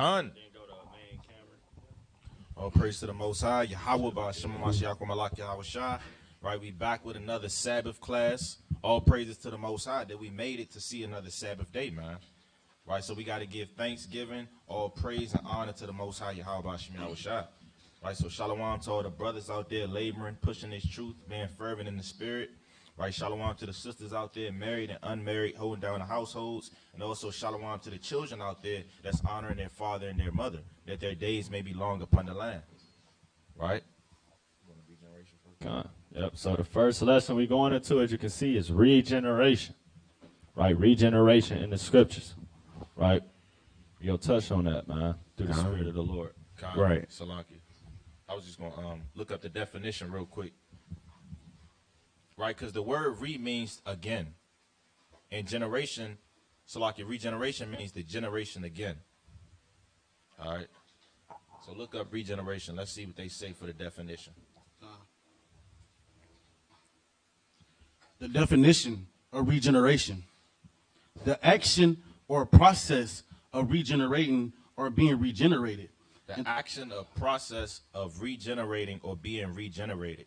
Then go to main camera. All praise to the Most High. Yahweh Ba'Shem Mashiach Malak Yahweh Shai. Right, we back with another Sabbath class. All praises to the Most High that we made it to see another Sabbath day, man. Right, so we got to give thanksgiving, all praise and honor to the Most High Yahweh Ba'Shem Yahweh Shai. Right, so shalom to all the brothers out there laboring, pushing this truth, being fervent in the spirit. Right, shalom to the sisters out there, married and unmarried, holding down the households. And also shalom to the children out there that's honoring their father and their mother, that their days may be long upon the land. Right? Yep, so the first lesson we're going into, as you can see, is regeneration. Right, regeneration in the scriptures. Right? You'll touch on that, man, through the Spirit of the Lord. Right. Salaki. I was just going to look up the definition real quick. Right, because the word re means again. And generation, Salaki, regeneration means the generation again. All right. So look up regeneration. Let's see what they say for the definition. The definition of regeneration: the action or process of regenerating or being regenerated. The action or process of regenerating or being regenerated,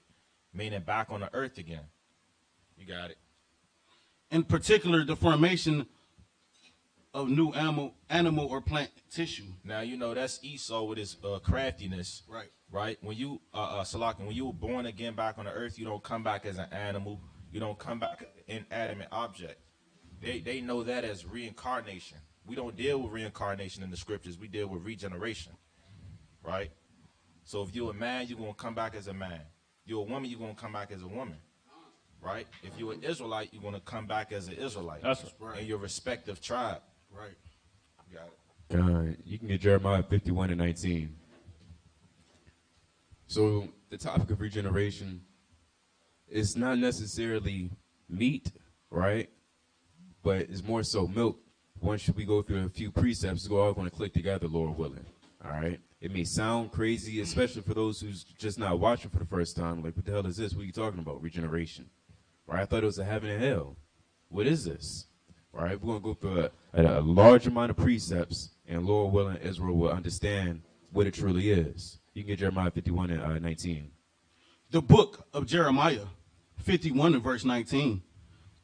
meaning back on the earth again. You got it. In particular, the formation of new animal or plant tissue. Now, you know, that's Esau with his craftiness. Right. Right? When you, Salakin, when you were born again back on the earth, you don't come back as an animal. You don't come back an inanimate object. They know that as reincarnation. We don't deal with reincarnation in the scriptures. We deal with regeneration. Right? So if you're a man, you're going to come back as a man. You're a woman, you're going to come back as a woman. Right? If you're an Israelite, you're going to come back as an Israelite. That's right. In your respective tribe. Right. You got it. You can get Jeremiah 51:19. So the topic of regeneration is not necessarily meat, right? But it's more so milk. Once we go through a few precepts, we're all going to click together, Lord willing. All right? It may sound crazy, especially for those who's just not watching for the first time. Like, what the hell is this? What are you talking about? Regeneration. Right? I thought it was a heaven and hell. What is this? All right? We're going to go through a large amount of precepts, and Lord willing, Israel will understand what it truly is. You can get Jeremiah 51:19. The book of Jeremiah 51 and verse 19.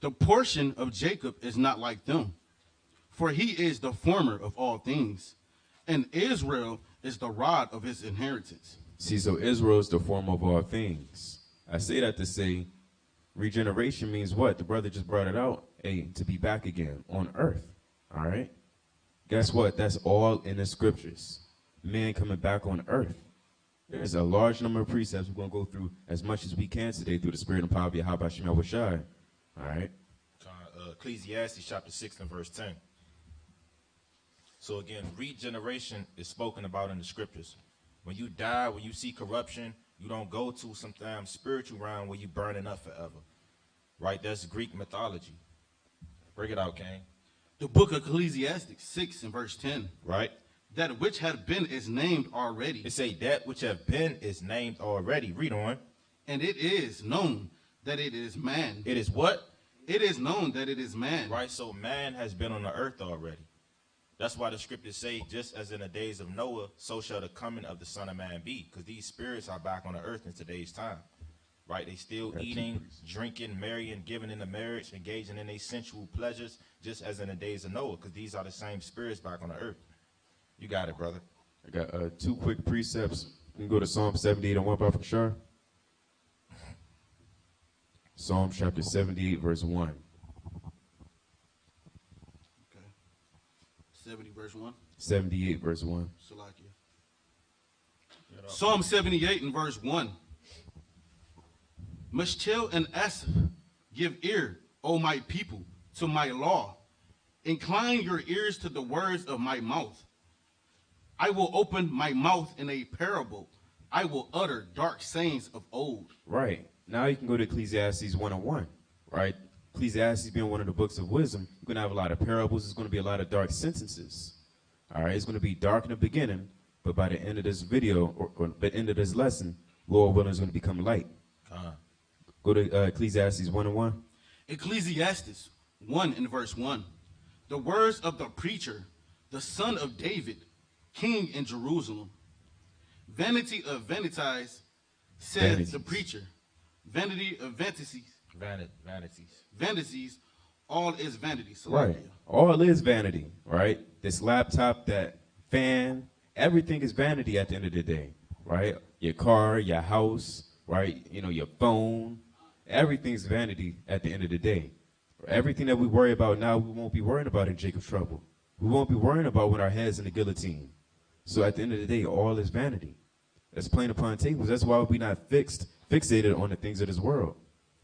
The portion of Jacob is not like them, for he is the former of all things, and Israel is the rod of his inheritance. See, so Israel is the former of all things. I say that to say regeneration means what? The brother just brought it out. Hey, to be back again on earth. All right? Guess what? That's all in the scriptures. Man coming back on earth. There's a large number of precepts. We're going to go through as much as we can today through the spirit and power of Yahweh Ba'Shem Yahweh Shai. All right? Ecclesiastes chapter 6 and verse 10. So again, regeneration is spoken about in the scriptures. When you die, when you see corruption, you don't go to some damn spiritual realm where you burning up forever. Right? That's Greek mythology. Bring it out, Cain. The book of Ecclesiastes 6 and verse 10. Right? That which had been is named already. It say that which have been is named already. Read on. And it is known that it is man. It is what? It is known that it is man. Right, so man has been on the earth already. That's why the scriptures say, just as in the days of Noah, so shall the coming of the Son of Man be. Because these spirits are back on the earth in today's time. Right, they still eating, drinking, marrying, giving into marriage, engaging in their sensual pleasures, just as in the days of Noah. Because these are the same spirits back on the earth. You got it, brother. I got two quick precepts. You can go to Psalm 78 and 1 by Shar. Psalm chapter 78, verse 1. Okay. 70, verse 1. 78, verse 1. Salakia. Psalm 78 and verse 1. Mishkel and Asaph, give ear, O my people, to my law. Incline your ears to the words of my mouth. I will open my mouth in a parable. I will utter dark sayings of old. Right. Now you can go to Ecclesiastes 1:1. Right? Ecclesiastes being one of the books of wisdom, you're going to have a lot of parables. There's going to be a lot of dark sentences. All right? It's going to be dark in the beginning, but by the end of this video, or the end of this lesson, Lord willing, is going to become light. Go to Ecclesiastes 1:1. Ecclesiastes 1 and verse 1. The words of the preacher, the son of David, king in Jerusalem. Vanity of vanities, said Vanities. the preacher. Vanity of vanities, Vanities. all is vanity. Right. All is vanity, right? This laptop, that fan, everything is vanity at the end of the day, right? Your car, your house, right? You know, your phone, everything's vanity at the end of the day. Everything that we worry about now, we won't be worrying about in Jacob's trouble. We won't be worrying about when our head's in the guillotine. So at the end of the day, all is vanity. That's plain upon tables. That's why we're not fixated on the things of this world.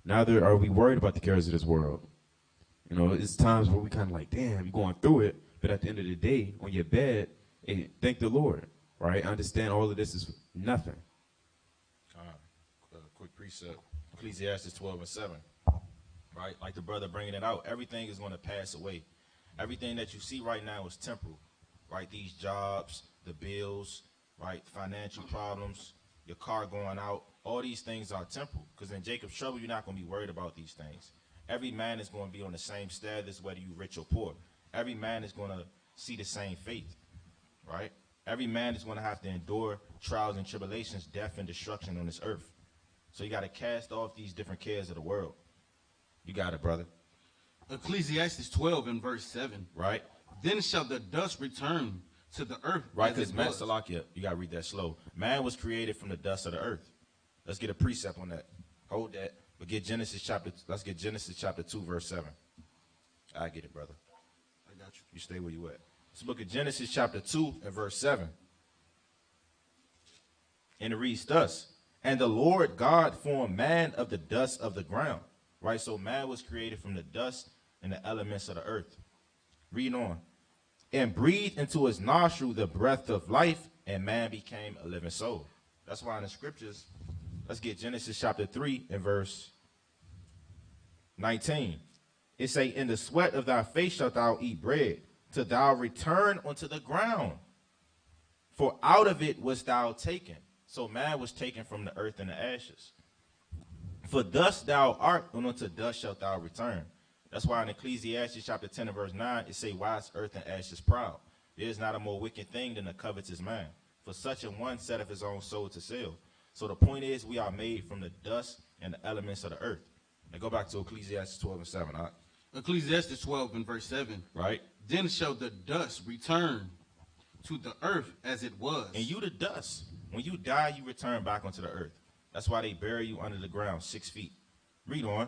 Neither are we worried about the cares of this world. You know, it's times where we kind of like, damn, you're going through it. But at the end of the day, on your bed, hey, thank the Lord, right? Understand all of this is nothing. Quick precept. Ecclesiastes 12:7. Right? Like the brother bringing it out. Everything is going to pass away. Everything that you see right now is temporal. Right? These jobs, the bills, right? Financial problems, your car going out. All these things are temporal. Because in Jacob's trouble, you're not going to be worried about these things. Every man is going to be on the same status, whether you're rich or poor. Every man is going to see the same fate, right? Every man is going to have to endure trials and tribulations, death and destruction on this earth. So you got to cast off these different cares of the world. You got it, brother. Ecclesiastes 12 and verse 7. Right? Then shall the dust return to the earth. Right, as because it man, was. Salakia, you got to read that slow. Man was created from the dust of the earth. Let's get a precept on that. Hold that. But let's get Genesis chapter 2, verse 7. I get it, brother. I got you. You stay where you at. Let's look at Genesis chapter 2 and verse 7. And it reads thus, and the Lord God formed man of the dust of the ground. Right, so man was created from the dust and the elements of the earth. Read on. And breathed into his nostril the breath of life, and man became a living soul. That's why in the scriptures, let's get Genesis chapter 3 and verse 19. It say, in the sweat of thy face shalt thou eat bread, till thou return unto the ground. For out of it wast thou taken. So man was taken from the earth and the ashes. For dust thou art, and unto dust shalt thou return. That's why in Ecclesiastes chapter 10 and verse 9, it say, why is earth and ashes proud? There is not a more wicked thing than a covetous man. For such a one setteth his own soul to sell. So the point is, we are made from the dust and the elements of the earth. Now go back to Ecclesiastes 12 and 7. All right? Ecclesiastes 12 and verse 7. Right? Then shall the dust return to the earth as it was. And you the dust. When you die, you return back onto the earth. That's why they bury you under the ground 6 feet. Read on.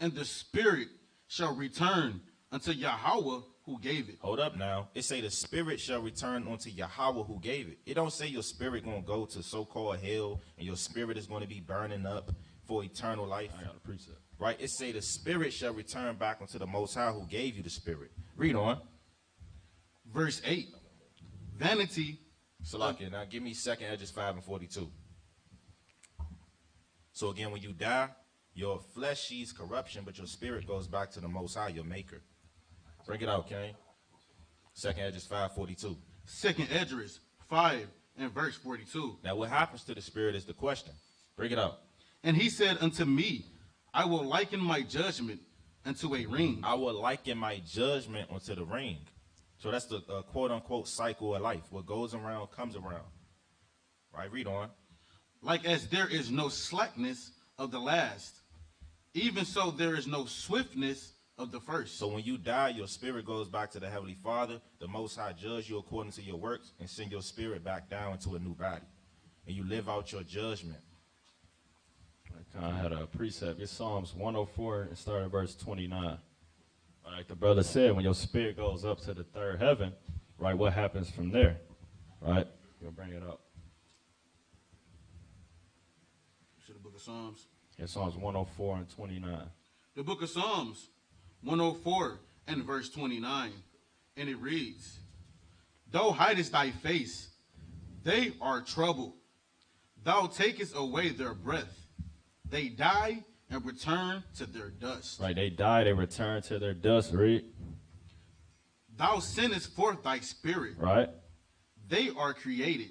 And the spirit shall return unto Yahweh who gave it. Hold up now. It say the spirit shall return unto Yahweh who gave it. It don't say your spirit going to go to so-called hell and your spirit is going to be burning up for eternal life. I got a precept. Right? It say the spirit shall return back unto the Most High who gave you the spirit. Read on. Verse 8. Vanity. Salakia, now give me 2nd Edges 5 and 42. So again, when you die, your flesh sees corruption, but your spirit goes back to the Most High, your maker. Bring it out, Cain. 2nd Edges 5:42. 2nd Esdras 5 and verse 42. Now what happens to the spirit is the question. Bring it out. And he said unto me, I will liken my judgment unto a ring. I will liken my judgment unto the ring. So that's the quote-unquote cycle of life. What goes around comes around. Right, read on. Like as there is no slackness of the last, even so there is no swiftness of the first. So when you die, your spirit goes back to the Heavenly Father. The Most High judge you according to your works and send your spirit back down into a new body. And you live out your judgment. I kind of had a precept. It's Psalms 104 and start at verse 29. Like the brother said, when your spirit goes up to the third heaven, right, what happens from there? Right? You'll bring it up. To the book of Psalms. It's Psalms 104 and 29. The book of Psalms 104 and verse 29. And it reads, Thou hidest thy face, they are troubled. Thou takest away their breath. They die and return to their dust. Right, they die, they return to their dust, read. Thou sendest forth thy spirit. Right? They are created,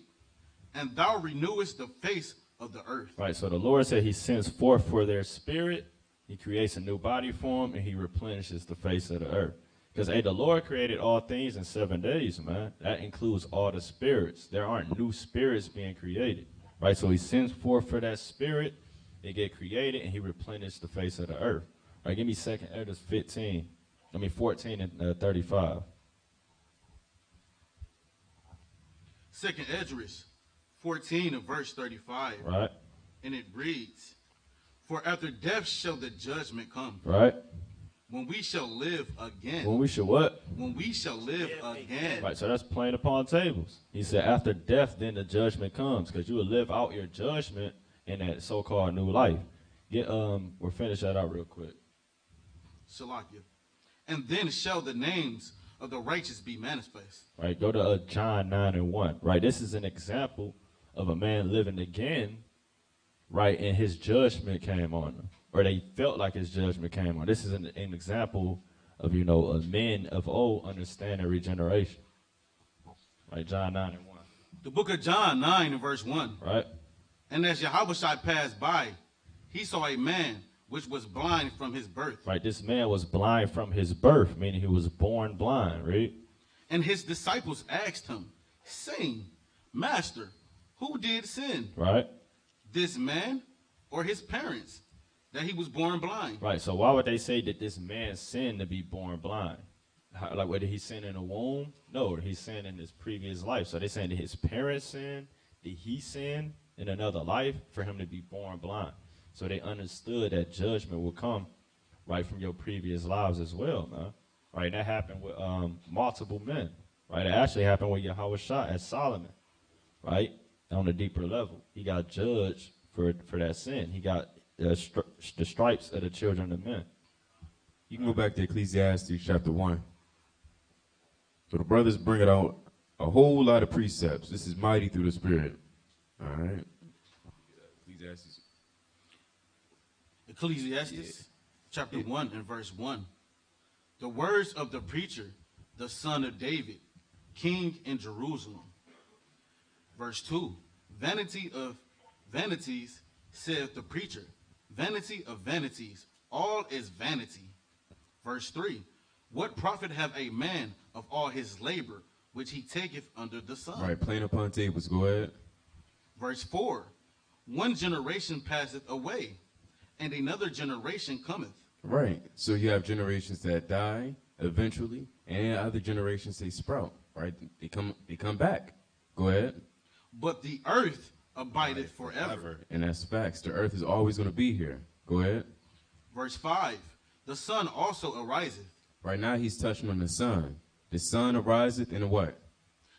and thou renewest the face of the earth. Right, so the Lord said he sends forth for their spirit, he creates a new body for them, and he replenishes the face of the earth. Because, hey, the Lord created all things in 7 days, man. That includes all the spirits. There aren't new spirits being created, right? So he sends forth for that spirit. They get created, and he replenished the face of the earth. All right, give me 2nd Esdras 14 and 35. 2nd Esdras 14 and verse 35. Right. And it reads, "For after death shall the judgment come, Right. when we shall live again." When we should what? When we shall live again. Right, so that's plain upon tables. He said after death, then the judgment comes, because you will live out your judgment in that so-called new life. We'll finish that out real quick. Salakia. "And then shall the names of the righteous be manifest." Right, go to John 9 and 1. Right, this is an example of a man living again, right, and his judgment came on him, or they felt like his judgment came on. This is an example of, men of old understanding regeneration. Right, John 9 and 1. The book of John 9 and verse 1. Right. "And as Yahushua passed by, he saw a man which was blind from his birth. Right, this man was blind from his birth, meaning he was born blind, right? And his disciples asked him, saying, Master, who did sin? Right. This man or his parents, that he was born blind?" Right, so why would they say that this man sinned to be born blind? Like, whether he sinned in the womb? No, he sinned in his previous life. So they're saying that his parents sinned, did he sin in another life for him to be born blind? So they understood that judgment will come, right, from your previous lives as well, man. Right, that happened with multiple men. Right, it actually happened with Yahushua at Solomon, right, on a deeper level. He got judged for that sin. He got the stripes of the children of men. You can go back to Ecclesiastes chapter 1. So the brothers bring it out a whole lot of precepts. This is mighty through the Spirit. All right. Ecclesiastes chapter 1 and verse 1. "The words of the preacher, the son of David, king in Jerusalem." Verse 2. "Vanity of vanities, saith the preacher. Vanity of vanities, all is vanity." Verse 3. "What profit have a man of all his labor, which he taketh under the sun?" All right, plain upon tables. Go ahead. Verse 4. "One generation passeth away, and another generation cometh." Right. So you have generations that die eventually, and other generations they sprout. Right. They come back. Go ahead. "But the earth abideth forever." And that's facts. The earth is always going to be here. Go ahead. Verse 5. "The sun also ariseth." Right now he's touching on the sun. The sun ariseth in what?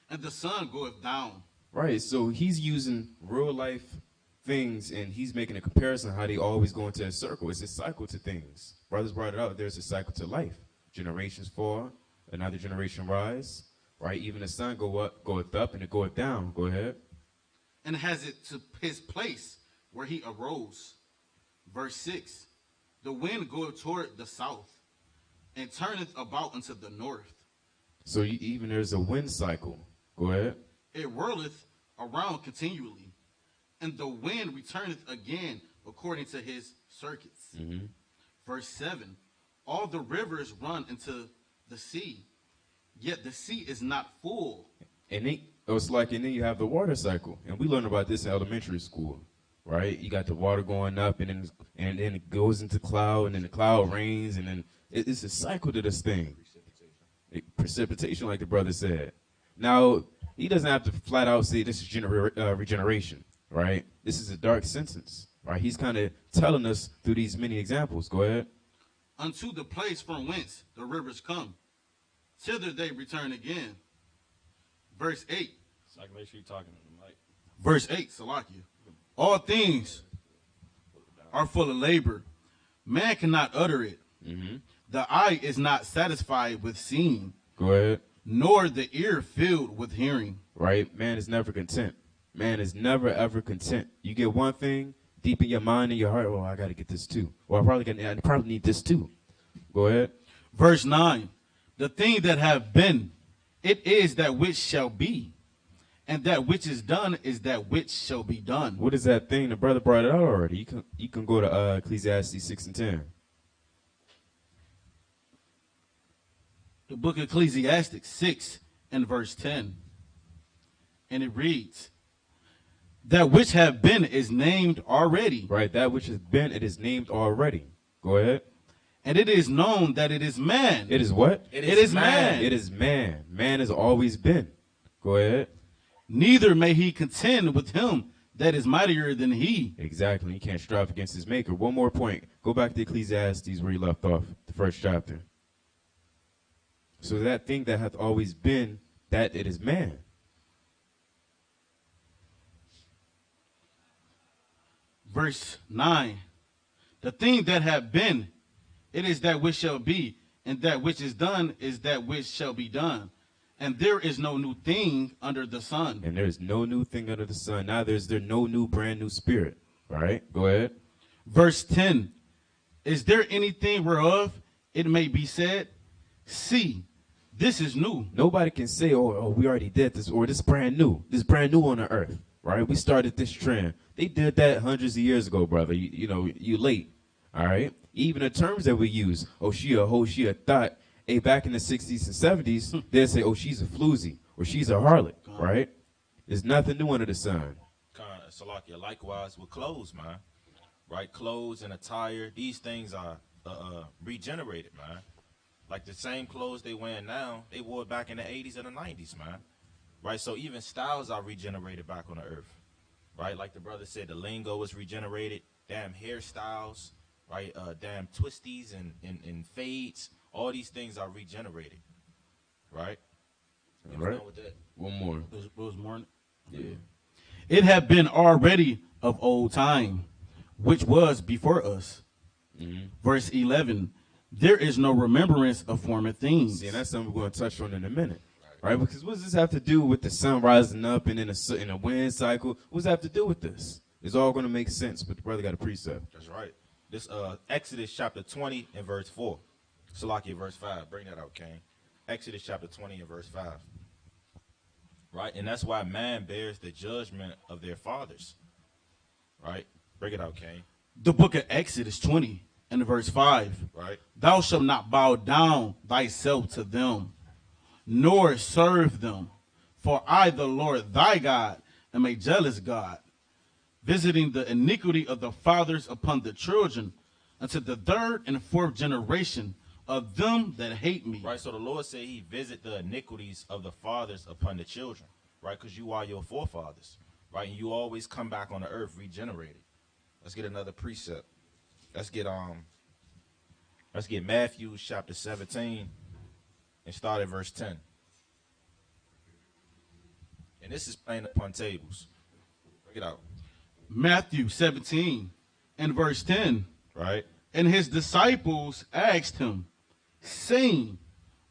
"And the sun goeth down." Right. So he's using real life things, and he's making a comparison how they always go into a circle. It's a cycle to things. Brothers brought it out. There's a cycle to life. Generations fall, another generation rise. Right. Even the sun goeth up, and it goeth down. Go ahead. "And has it to his place where he arose." Verse 6. "The wind goeth toward the south, and turneth about unto the north. So even there's a wind cycle. Go ahead. It whirleth around continually, and the wind returneth again according to his circuits." Verse 7. "All the rivers run into the sea, yet the sea is not full." And then you have the water cycle, and we learned about this in elementary school, right? You got the water going up, and then it goes into cloud, and then the cloud rains, and then it's a cycle to this thing. Precipitation, like the brother said. Now he doesn't have to flat out say this is regeneration, right? This is a dark sentence, right? He's kind of telling us through these many examples. Go ahead. "Unto the place from whence the rivers come, thither they return again." Verse 8. So I can make sure you're talking to the mic. Verse 8, Salakia. "All things are full of labor. Man cannot utter it. The eye is not satisfied with seeing, Go ahead. nor the ear filled with hearing." Right? Man is never content. Man is never, ever content. You get one thing deep in your mind and your heart, oh, I got to get this too. Or I probably need this too. Go ahead. Verse 9. "The thing that have been, it is that which shall be, and that which is done is that which shall be done." What is that thing? The brother brought it out already. You can go to Ecclesiastes 6 and 10. The book of Ecclesiastes 6 and verse 10. And it reads, that which have been is named already. Right, that which has been, it is named already. Go ahead. And it is known that it is man. It is what? It is man. It is man. Man has always been. Go ahead. Neither may he contend with him that is mightier than he. Exactly. He can't strive against his maker. One more point. Go back to Ecclesiastes where he left off, the first chapter. So that thing that hath always been, that it is man. Verse 9. The thing that have been, it is that which shall be, and that which is done is that which shall be done. And there is no new thing under the sun. And there is no new thing under the sun. Neither is there no new brand new spirit. All right, go ahead. Verse 10. Is there anything whereof it may be said, see, this is new? Nobody can say, oh, we already did this, or this is brand new. This is brand new on the earth, right? We started this trend. They did that hundreds of years ago, brother. You know, you late, all right? Even the terms that we use, oh, she a hoe, she a thought. Hey, back in the 60s and 70s, they'd say, oh, she's a floozy, or she's a harlot, right? There's nothing new under the sun. Salakia, likewise with clothes, man. Right? Clothes and attire, these things are regenerated, man. Like the same clothes they wear now, they wore back in the 80s and the 90s, man. Right? So even styles are regenerated back on the earth. Right? Like the brother said, the lingo was regenerated. Damn hairstyles, right? Damn twisties and fades. All these things are regenerated. Right? All right. With that? One more. What was more? Yeah. It had been already of old time, which was before us. Mm-hmm. Verse 11. There is no remembrance of former things. See, and that's something we're going to touch on in a minute. Right? Because what does this have to do with the sun rising up and in a wind cycle? What does that have to do with this? It's all going to make sense, but the brother got a precept. That's right. This Exodus chapter 20 and verse 4. Salakia, verse 5. Bring that out, Cain. Exodus chapter 20 and verse 5. Right? And that's why man bears the judgment of their fathers. Right? Bring it out, Cain. The book of Exodus 20 and verse 5. Right? Thou shalt not bow down thyself to them, nor serve them. For I, the Lord thy God, am a jealous God, visiting the iniquity of the fathers upon the children, unto the third and fourth generation of them that hate me. Right, so the Lord said he visit the iniquities of the fathers upon the children, right? Because you are your forefathers, right? And you always come back on the earth regenerated. Let's get another precept. Let's get Matthew chapter 17 and start at verse 10. And this is playing upon tables. Bring it out. Matthew 17 and verse 10. Right. And his disciples asked him, saying,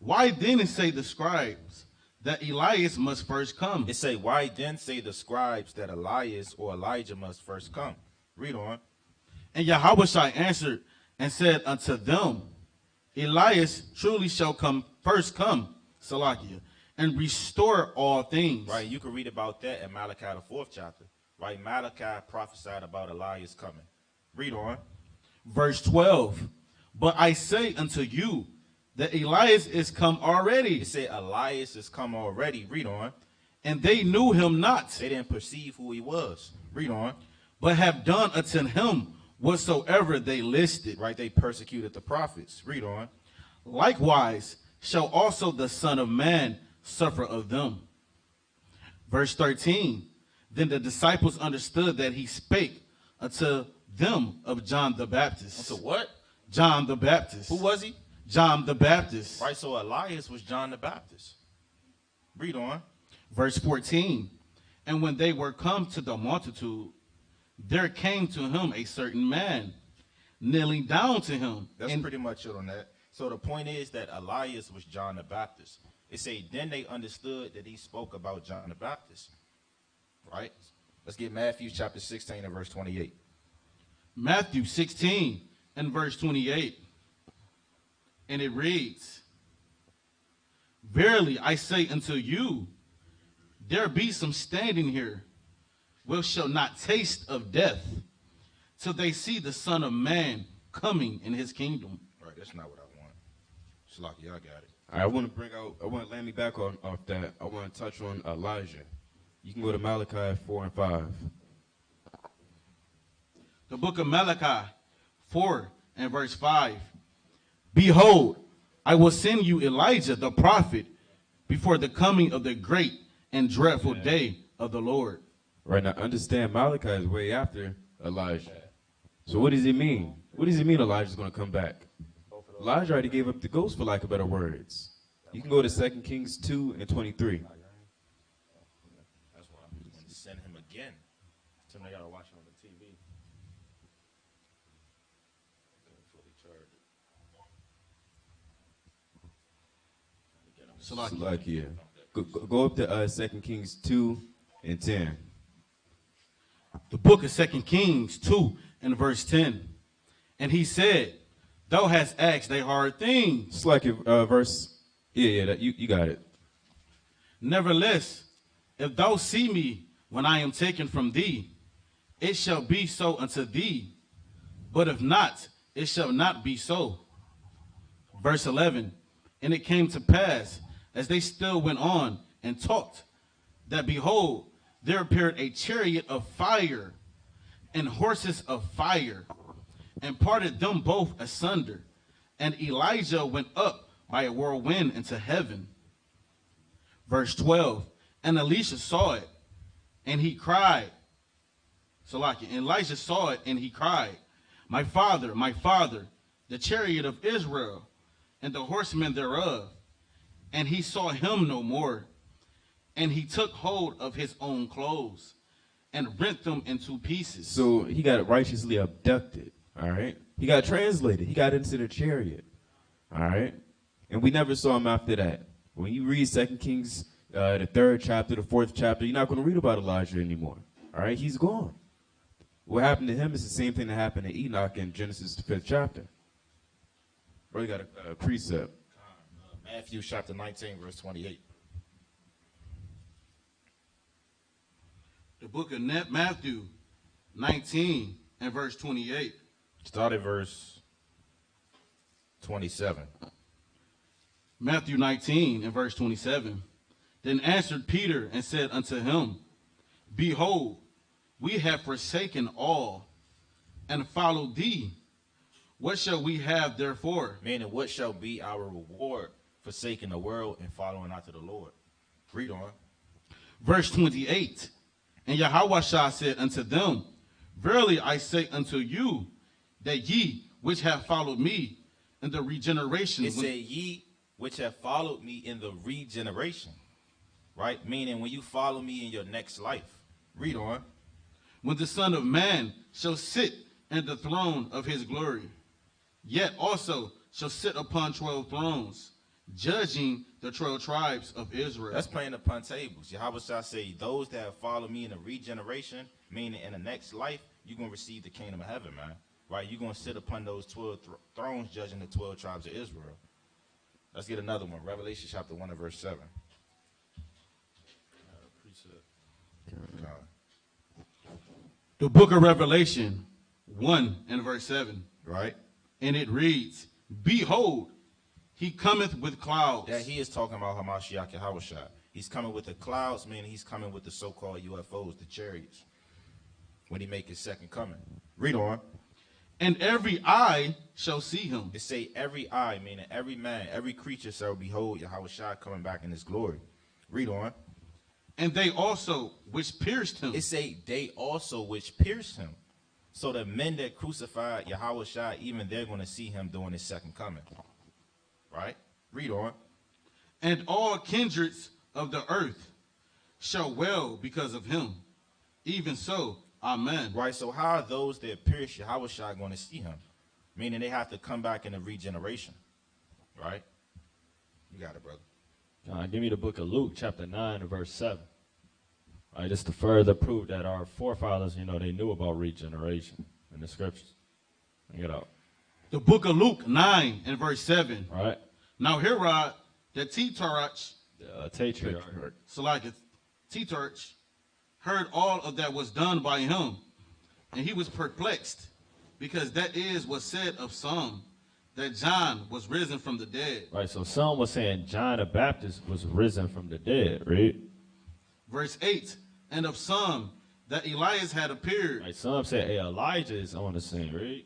why then say the scribes that Elias must first come? It say, why then say the scribes that Elias or Elijah must first come? Read on. And Yahushua answered and said unto them, Elias truly shall first come, Salakia, and restore all things. Right, you can read about that in Malachi, the 4th chapter. Right, Malachi prophesied about Elias coming. Read on. Verse 12. But I say unto you that Elias is come already. It said Elias is come already. Read on. And they knew him not. They didn't perceive who he was. Read on. But have done unto him whatsoever they listed. Right, they persecuted the prophets. Read on. Likewise shall also the Son of Man suffer of them. Verse 13. Then the disciples understood that he spake unto them of John the Baptist. Unto what? John the Baptist. Who was he? John the Baptist. Right, so Elias was John the Baptist. Read on. Verse 14. And when they were come to the multitude, there came to him a certain man, kneeling down to him. That's pretty much it on that. So the point is that Elias was John the Baptist. It say, then they understood that he spoke about John the Baptist. Right? Let's get Matthew chapter 16 and verse 28. Matthew 16 and verse 28. And it reads, verily I say unto you, there be some standing here, which shall not taste of death, till they see the Son of Man coming in his kingdom. Right, that's not what I want. Shalaki, y'all got it. I want to land me back off that. I want to touch on Elijah. You can go to Malachi 4 and 5. The book of Malachi 4 and verse 5. Behold, I will send you Elijah the prophet before the coming of the great and dreadful day of the Lord. Right now, understand Malachi is way after Elijah. So what does it mean? What does it mean Elijah's going to come back? Elijah already gave up the ghost, for lack of better words. You can go to 2 Kings 2 and 23. That's why I'm going to send him again. So they got to watch it on the TV. Fully charged. Salakia. Go up to 2 Kings 2 and 10. The book of 2 Kings 2 and verse 10. And he said, thou hast asked a hard thing. It's like verse. Yeah, you got it. Nevertheless, if thou see me when I am taken from thee, it shall be so unto thee. But if not, it shall not be so. Verse 11. And it came to pass, as they still went on and talked, that behold, there appeared a chariot of fire and horses of fire, and parted them both asunder. And Elijah went up by a whirlwind into heaven. Verse 12. And Elisha saw it, and he cried. And Elijah saw it, and he cried, my father, the chariot of Israel, and the horsemen thereof. And he saw him no more. And he took hold of his own clothes, and rent them into pieces. So he got righteously abducted. All right. He got translated. He got into the chariot. All right. And we never saw him after that. When you read 2 Kings, the 3rd chapter, the 4th chapter, you're not going to read about Elijah anymore. All right. He's gone. What happened to him is the same thing that happened to Enoch in Genesis, the 5th chapter. Bro, you got a precept. Matthew chapter 19, verse 28. The book of Matthew 19 and verse 28. Start at verse 27. Matthew 19 and verse 27. Then answered Peter and said unto him, behold, we have forsaken all and followed thee. What shall we have therefore? Meaning, what shall be our reward forsaking the world and following after the Lord? Read on. Verse 28. And Yahweh said unto them, verily I say unto you, that ye which have followed me in the regeneration. It said ye which have followed me in the regeneration. Right? Meaning when you follow me in your next life. Read on. When the Son of Man shall sit in the throne of his glory, yet also shall sit upon 12 thrones, judging the 12 tribes of Israel. That's playing upon tables. Yahweh shall say, those that have followed me in the regeneration, meaning in the next life, you're going to receive the kingdom of heaven, man. Right? You're going to sit upon those 12 thrones, judging the 12 tribes of Israel. Let's get another one. Revelation chapter 1 and verse 7. The book of Revelation 1 and verse 7. Right? And it reads, behold, he cometh with clouds. That he is talking about Hamashiach Yahushua. He's coming with the clouds, meaning he's coming with the so-called UFOs, the chariots, when he make his second coming. Read on. And every eye shall see him. It say every eye, meaning every man, every creature shall behold Yahushua coming back in his glory. Read on. And they also which pierced him. It say they also which pierced him. So the men that crucified Yahushua, even they're going to see him doing his second coming. Right? Read on. And all kindreds of the earth shall wail because of him. Even so, amen. Right, so how are those that pierce Yahushua going to see him? Meaning they have to come back in the regeneration. Right? You got it, brother. Give me the book of Luke, chapter 9, and verse 7. All right, just to further prove that our forefathers, they knew about regeneration in the scriptures. Bring it out. The book of Luke 9 and verse 7. All right. Now Herod, the Tetrarch, Tetrarch, heard all of that was done by him, and he was perplexed, because that is was said of some, that John was risen from the dead. Right, so some was saying John the Baptist was risen from the dead, right? Verse 8, and of some that Elias had appeared. Right, some said, hey, Elijah is on the scene, right?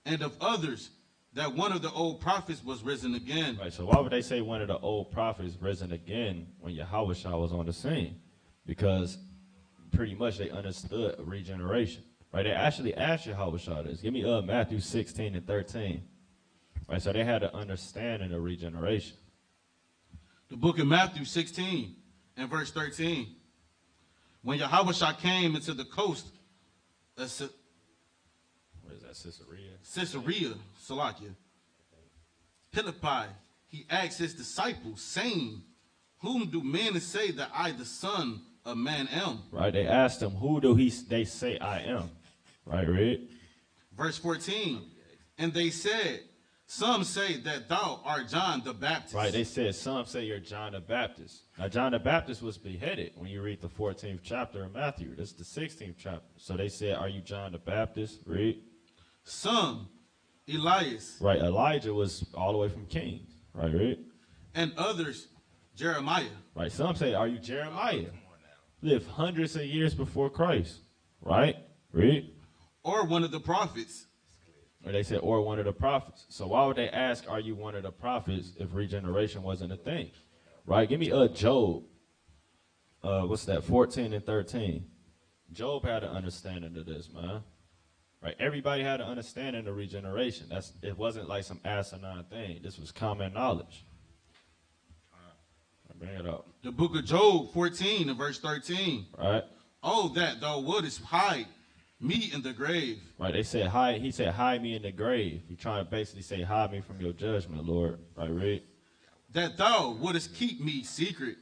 And of others that one of the old prophets was risen again. Right, so why would they say one of the old prophets risen again when Yahushua was on the scene? Because pretty much they understood regeneration. Right, they actually asked Yahushua this. Give me Matthew 16 and 13. Right, so they had an understanding of regeneration. The book of Matthew 16 and verse 13. When Yahushua came into the coast of What is that, Caesarea, Salakia, Philippi, he asked his disciples, saying, whom do men say that I, the Son of Man, am? Right, they asked him, who do they say I am? Right, read. Verse 14, and they said, some say that thou art John the Baptist. Right, they said, some say you're John the Baptist. Now, John the Baptist was beheaded when you read the 14th chapter of Matthew. This is the 16th chapter. So they said, are you John the Baptist? Read. Some, Elias. Right, Elijah was all the way from Kings. Right, read. And others, Jeremiah. Right, some say, are you Jeremiah? Lived hundreds of years before Christ. Right, read. Or one of the prophets. Or they said, or one of the prophets. So why would they ask, are you one of the prophets if regeneration wasn't a thing? Right? Give me Job. What's that? 14 and 13. Job had an understanding of this, man. Right? Everybody had an understanding of regeneration. It wasn't like some asinine thing. This was common knowledge. Bring it up. The book of Job 14 and verse 13. Right? Oh, that thou wouldest hide me in the grave. Right, they said, hide. He said, hide me in the grave. He trying to basically say, hide me from your judgment, Lord. Right, read. That thou wouldest keep me secret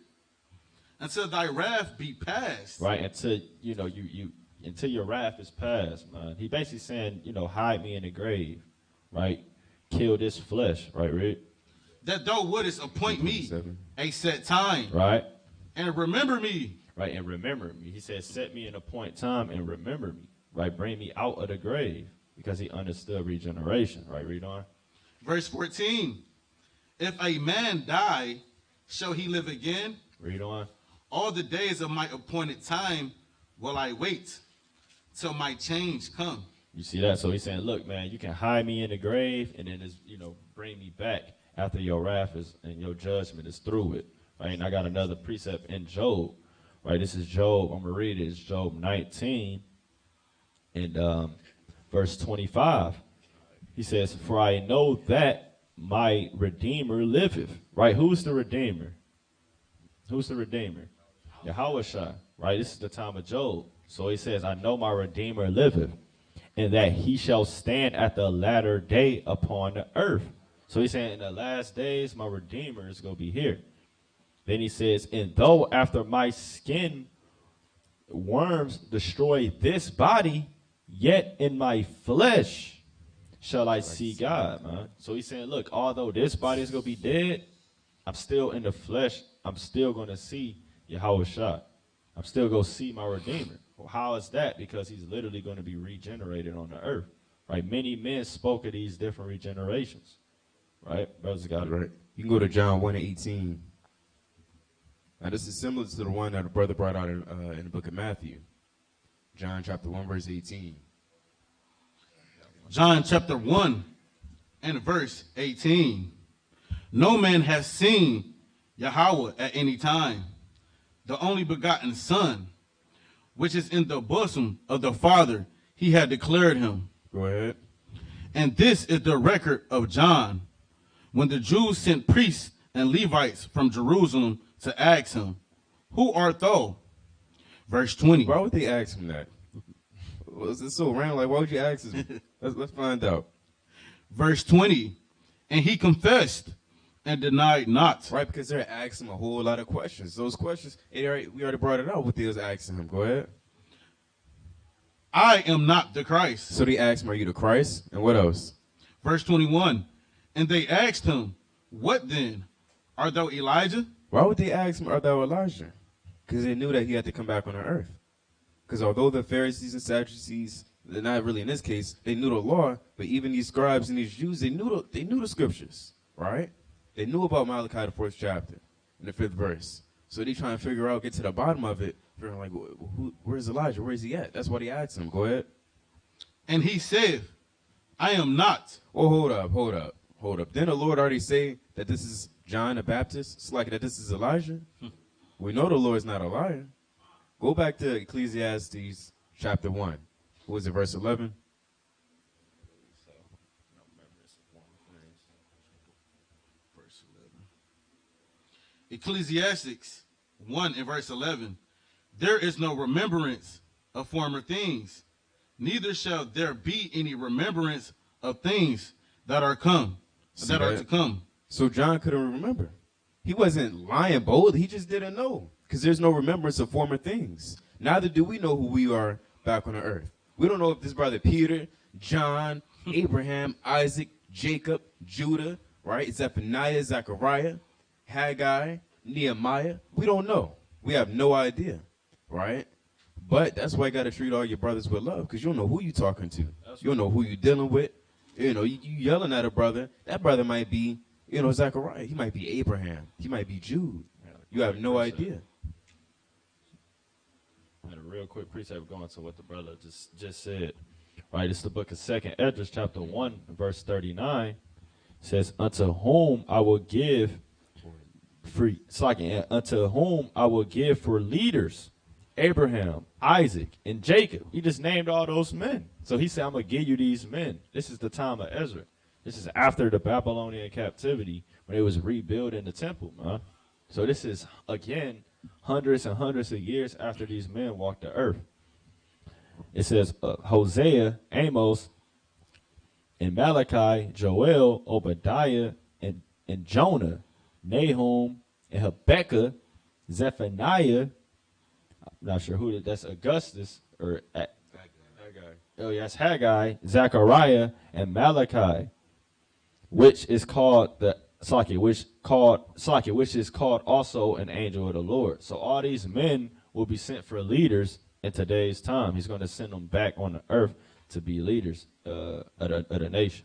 until thy wrath be past. Right, until, until your wrath is past, man. He basically saying, hide me in the grave. Right? Kill this flesh. Right, read. That thou wouldest appoint me a set time. Right. And remember me. Right, and remember me. He said, set me in a point time and remember me. Right, bring me out of the grave, because he understood regeneration. Right, read on. Verse 14. If a man die, shall he live again? Read on. All the days of my appointed time will I wait till my change come. You see that? So he's saying, look, man, you can hide me in the grave and then bring me back after your wrath is and your judgment is through with. Right, and I got another precept in Job. Right, this is Job. I'm going to read it. It's Job 19 and verse 25. He says, for I know that my Redeemer liveth. Right, who's the Redeemer? Who's the Redeemer? Yahushua. Right, this is the time of Job. So he says, I know my Redeemer liveth, and that he shall stand at the latter day upon the earth. So he's saying, in the last days, my Redeemer is going to be here. Then he says, and though after my skin worms destroy this body, yet in my flesh shall I see God, man. So he's saying, look, although this body is going to be dead, I'm still in the flesh. I'm still going to see Yahushua. I'm still going to see my Redeemer. Well, how is that? Because he's literally going to be regenerated on the earth. Right? Many men spoke of these different regenerations. Right? Brothers got it. Right. You can go to John 1 and 18. Now, this is similar to the one that the brother brought out in the book of Matthew. John chapter 1, verse 18. John chapter 1 and verse 18. No man has seen Yahweh at any time. The only begotten Son, which is in the bosom of the Father, he had declared him. Go ahead. And this is the record of John, when the Jews sent priests and Levites from Jerusalem to ask him, who art thou? Verse 20. Why would they ask him that? Was it so random? Like, why would you ask him? Let's find out. Verse 20. And he confessed and denied not. Right, because they're asking him a whole lot of questions. Those questions, we already brought it out what they was asking him. Go ahead. I am not the Christ. So they asked him, are you the Christ? And what else? Verse 21. And they asked him, what then? Art thou Elijah? Why would they ask him, art thou Elijah? Because they knew that he had to come back on the earth. Because although the Pharisees and Sadducees not really in this case, they knew the law, but even these scribes and these Jews, they knew the scriptures, right? They knew about Malachi, the 4th chapter, in the 5th verse. So they trying to figure out, get to the bottom of it, figuring like, where's Elijah? Where's he at? That's what he asked him. Go ahead. And he said, I am not. Oh, hold up. Didn't the Lord already say that this is John the Baptist? It's like that this is Elijah? We know the Lord's not a liar. Go back to Ecclesiastes chapter 1. What was it, verse 11? Verse 11. Ecclesiastes 1 and verse 11. There is no remembrance of former things, neither shall there be any remembrance of things that are come, See that are that? to come. So John couldn't remember. He wasn't lying bold. He just didn't know, because there's no remembrance of former things. Neither do we know who we are back on the earth. We don't know if this brother Peter, John, Abraham, Isaac, Jacob, Judah, right? Zephaniah, Zechariah, Haggai, Nehemiah. We don't know. We have no idea, right? But that's why you got to treat all your brothers with love, because you don't know who you're talking to. You don't know who you're dealing with. You know, you yelling at a brother. That brother might be, Zechariah. He might be Abraham. He might be Jude. You have no idea. And a real quick precept going to what the brother just said. Right, it's the book of 2nd Esdras, chapter 1, verse 39. It says, unto whom I will give for leaders, Abraham, Isaac, and Jacob. He just named all those men. So he said, I'm going to give you these men. This is the time of Ezra. This is after the Babylonian captivity, when it was rebuilding the temple, man. So this is, again, hundreds and hundreds of years after these men walked the earth. It says Hosea, Amos, and Malachi, Joel, Obadiah, and Jonah, Nahum, and Habakkuk, Zephaniah. I'm not sure who that's Augustus or Haggai. Oh, yes, Haggai, Zechariah, and Malachi, which is called which is called also an angel of the Lord. So all these men will be sent for leaders in today's time. He's going to send them back on the earth to be leaders of the nation.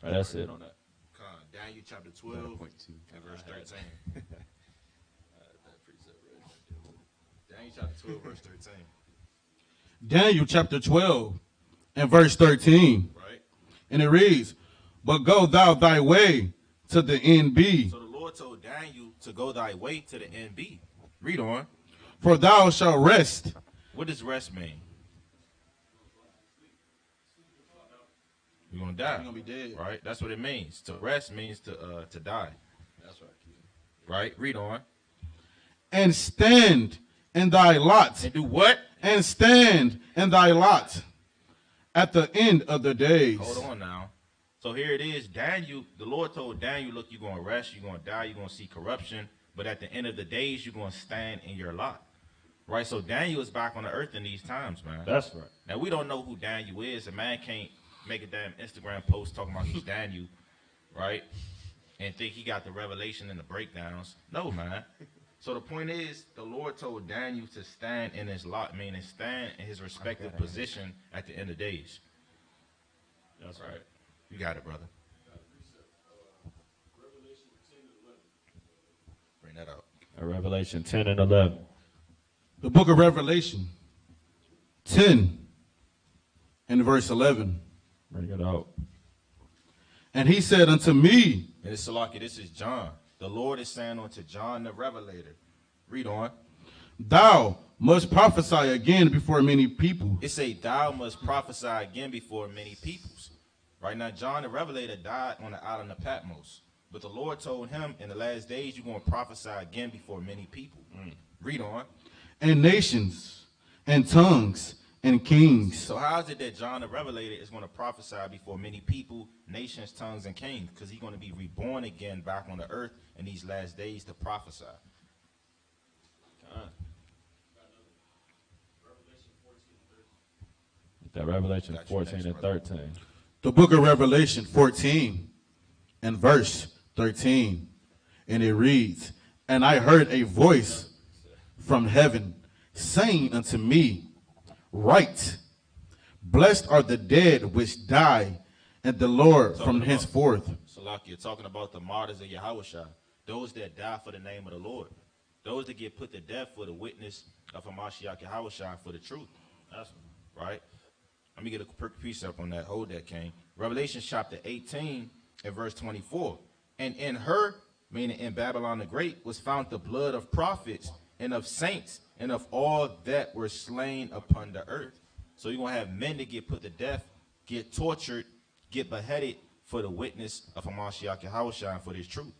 Right, that's it on that. Daniel chapter 12 and verse 13. Daniel chapter 12, verse 13. Daniel chapter 12 and verse 13. Right. And it reads, but go thou thy way to the NB. So the Lord told Daniel to go thy way to the NB. Read on. For thou shalt rest. What does rest mean? You're going to die. You're going to be dead. Right? That's what it means. To rest means to die. That's right. Right? Read on. And stand in thy lot. And do what? And stand in thy lot at the end of the days. Hold on now. So here it is. Daniel, the Lord told Daniel, look, you're going to rest, you're going to die, you're going to see corruption, but at the end of the days, you're going to stand in your lot. Right? So Daniel is back on the earth in these times, man. That's right. Now, we don't know who Daniel is. A man can't make a damn Instagram post talking about he's Daniel, right? And think he got the revelation and the breakdowns. No, man. So the point is, the Lord told Daniel to stand in his lot, meaning stand in his respective position at the end of days. That's right. You got it, brother. Bring that out. Revelation 10 and 11. The book of Revelation 10 and verse 11. Bring it out. And he said unto me, And it's Salaki, this is John. The Lord is saying unto John the Revelator. Read on. thou must prophesy again before many people. It say thou must prophesy again before many peoples. Right now, John the Revelator died on the island of Patmos. But the Lord told him, in the last days, you're going to prophesy again before many people. Read on. And nations, and tongues, and kings. So how is it that John the Revelator is going to prophesy before many people, nations, tongues, and kings? Because he's going to be reborn again back on the earth in these last days to prophesy. That Revelation 14 and 13. The book of Revelation 14 and verse 13. And it reads, And I heard a voice from heaven saying unto me, Write, Blessed are the dead which die, and the Lord from henceforth. Salakia, talking about the martyrs of Yahushua, those that die for the name of the Lord, those that get put to death for the witness of Hamashiach Yahushua for the truth. That's right. Let me get a quick precept on that. Hold that, King. Revelation chapter 18 and verse 24. And in her, meaning in Babylon the Great, was found the blood of prophets and of saints and of all that were slain upon the earth. So you're going to have men that get put to death, get tortured, get beheaded for the witness of Hamashiach Yahushua and for this truth.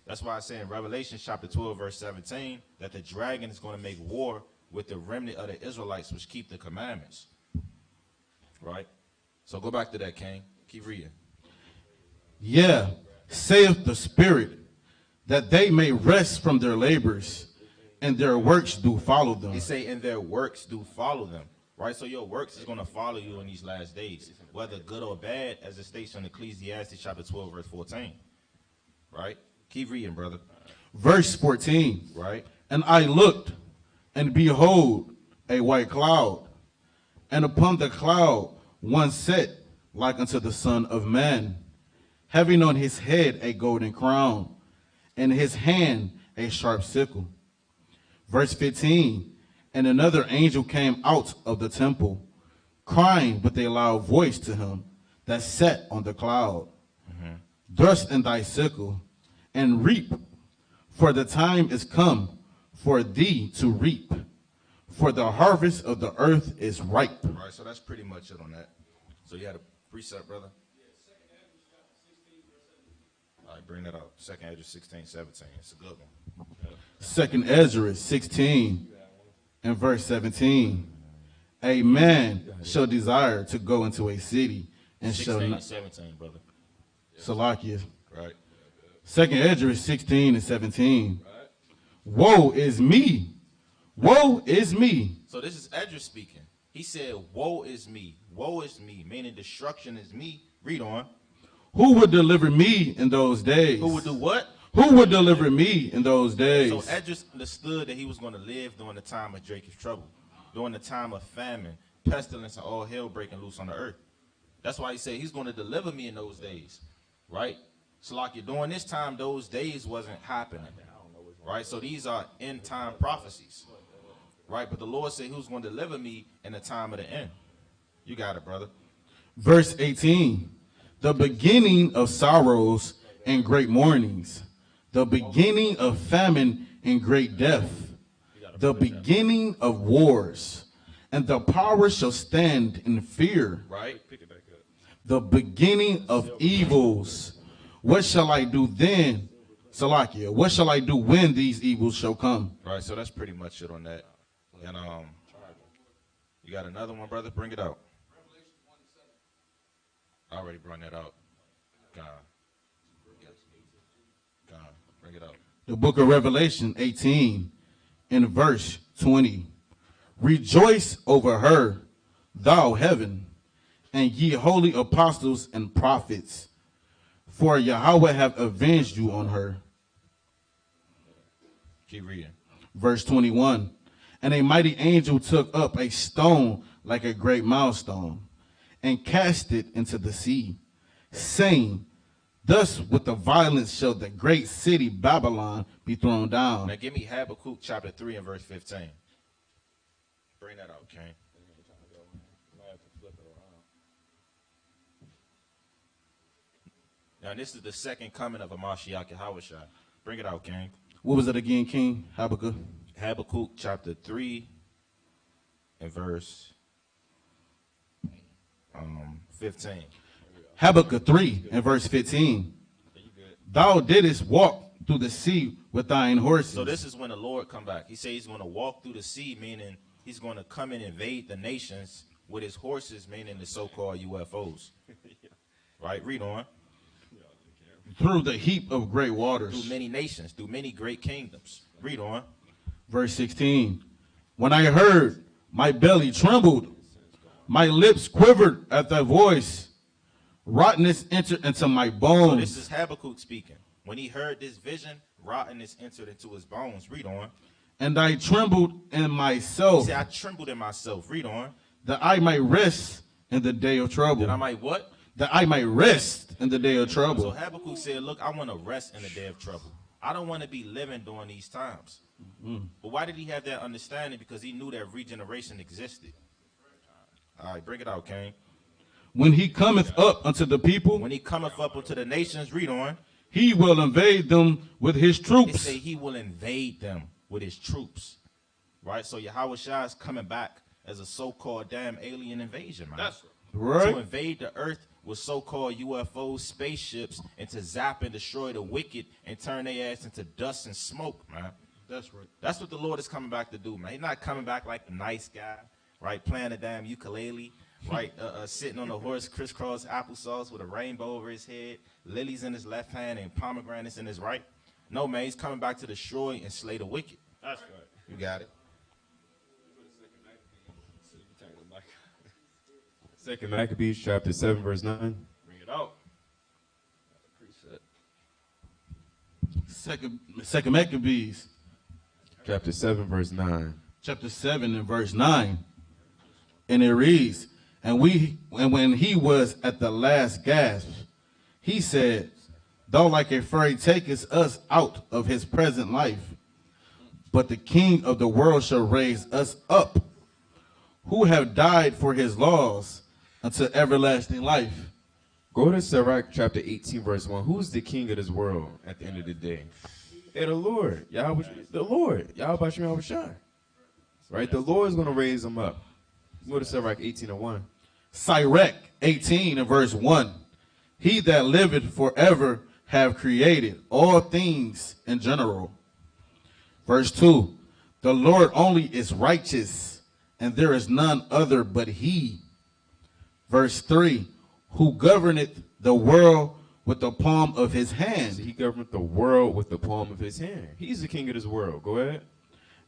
That's why I say in Revelation chapter 12, verse 17, that the dragon is going to make war with the remnant of the Israelites which keep the commandments. Right? So go back to that, King. Keep reading. Yeah, saith the Spirit, that they may rest from their labors, and their works do follow them. He say, and their works do follow them. Right? So your works is going to follow you in these last days, whether good or bad, as it states in Ecclesiastes chapter 12, verse 14. Right? Keep reading, brother. Verse 14. Right? And I looked, and behold, a white cloud, and upon the cloud one sat like unto the Son of Man, having on his head a golden crown, and in his hand a sharp sickle. Verse 15. And another angel came out of the temple, crying with a loud voice to him that sat on the cloud, Thrust in thy sickle, and reap, for the time is come for thee to reap, for the harvest of the earth is ripe. All right, so that's pretty much it on that. So you had a precept, brother? All right, bring that out. 2nd Ezra 16, 17. It's a good one. 2nd Ezra 16 and verse 17. A man shall desire to go into a city and 16 shall and not. 17, brother. Salakia. Right. 2nd Ezra 16 and 17. Woe is me. Woe is me. So this is Ezra speaking. He said, woe is me. Woe is me, meaning destruction is me. Read on. Who would deliver me in those days? Who would do what? Who would deliver me in those days? So Ezra understood that he was going to live during the time of Jacob's trouble, during the time of famine, pestilence, and all hell breaking loose on the earth. That's why he said he's going to deliver me in those days, right? So like during this time, those days wasn't happening, right? So these are end time prophecies, right? But the Lord said he was going to deliver me in the time of the end. You got it, brother. Verse 18. The beginning of sorrows and great mournings, the beginning of famine and great death, the beginning of wars, and the power shall stand in fear. Right? The beginning of evils. What shall I do then? Salakia, what shall I do when these evils shall come? Right, so that's pretty much it on that. And you got another one, brother? Bring it out. I already brought that out. God. Bring it out. The book of Revelation 18 in verse 20. Rejoice over her, thou heaven, and ye holy apostles and prophets, for Yahweh have avenged you on her. Keep reading. Verse 21. And a mighty angel took up a stone like a great milestone, and cast it into the sea, saying, Thus with the violence shall the great city Babylon be thrown down. Now give me Habakkuk chapter 3 and verse 15. Bring that out, King. Now this is the second coming of Hamashiach Yahushua. Bring it out, King. What was it again, King? Habakkuk? Habakkuk chapter 3 and verse 15. Habakkuk 3 and verse 15. Thou didst walk through the sea with thine horses. So this is when the Lord come back. He says he's going to walk through the sea, meaning he's going to come and invade the nations with his horses, meaning the so-called UFOs. Right? Read on. Through the heap of great waters. Through many nations, through many great kingdoms. Read on. Verse 16. When I heard, my belly trembled, my lips quivered at thy voice. Rottenness entered into my bones. So this is Habakkuk speaking. When he heard this vision, rottenness entered into his bones. Read on. And I trembled in myself. He said, I trembled in myself. Read on. that I might rest in the day of trouble. That I might what? That I might rest in the day of So trouble. Habakkuk said, look, I want to rest in the day of trouble. I don't want to be living during these times. But why did he have that understanding? Because he knew that regeneration existed. All right, bring it out, Cain. When he cometh up unto the people, When he cometh up unto the nations, read on. he will invade them with his It troops. say he will invade them with his troops. Right? So Yahweh Shai is coming back as a so-called damn alien invasion, man. That's Right. To invade the earth with so-called UFOs, spaceships, and to zap and destroy the wicked and turn their ass into dust and smoke, man. That's right. That's what the Lord is coming back to do, man. He's not coming back like the nice guy, right, playing a damn ukulele, right, sitting on a horse, crisscross applesauce with a rainbow over his head, lilies in his left hand and pomegranates in his right. No, man, he's coming back to destroy and slay the wicked. That's right. You got it. Second Maccabees chapter 7 verse 9. Bring it out. Preset. Second Maccabees, Chapter 7 verse 9. chapter 7 and verse 9. And it reads, and when he was at the last gasp, he said, thou like a fairy takest us out of his present life, but the King of the world shall raise us up, who have died for his laws unto everlasting life. Go to Sirach chapter 18 verse 1. Who's the king of this world at the end of the day? Hey, the Lord. Yahweh, the Lord. Yahweh Shai. Right? The Lord is going to raise him up. Go to Sirach 18 and 1. Sirach 18 and verse 1. He that liveth forever have created all things in general. Verse 2. The Lord only is righteous, and there is none other but he. Verse 3. Who governeth the world with the palm of his hand. So he governed the world with the palm of his hand. He's the king of this world. Go ahead.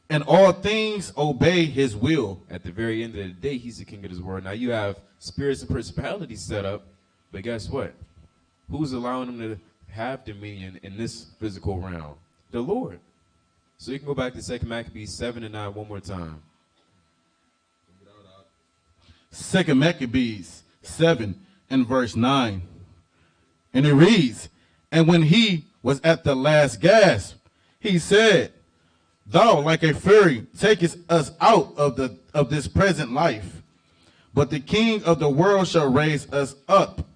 And all things obey his will. At the very end of the day, he's the king of this world. Now you have spirits and principalities set up, but guess what? Who's allowing them to have dominion in this physical realm? The Lord. So you can go back to 2 Maccabees 7 and 9 one more time. 2 Maccabees 7 and verse 9. And it reads, and when he was at the last gasp, he said, thou like a fairy takest us out of this present life, but the King of the world shall raise us up,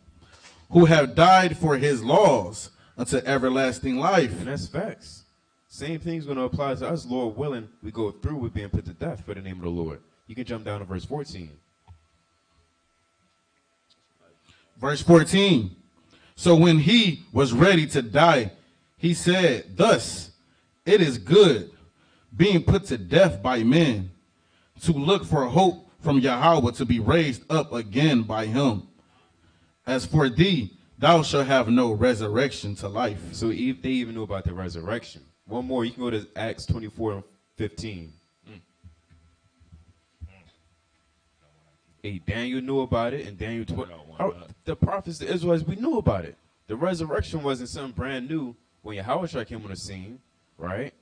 who have died for his laws unto everlasting life. And that's facts. Same thing's going to apply to us, Lord willing. We go through with being put to death for the name of the Lord. You can jump down to verse 14. Verse 14. So when he was ready to die, he said, thus it is good, being put to death by men, to look for hope from Yahweh to be raised up again by him. As for thee, thou shalt have no resurrection to life. So they even knew about the resurrection. One more, you can go to Acts 24 and 15. Hey, Daniel knew about it, and Daniel the prophets, the Israelites, we knew about it. The resurrection wasn't something brand new when Yahweh came on the scene, right?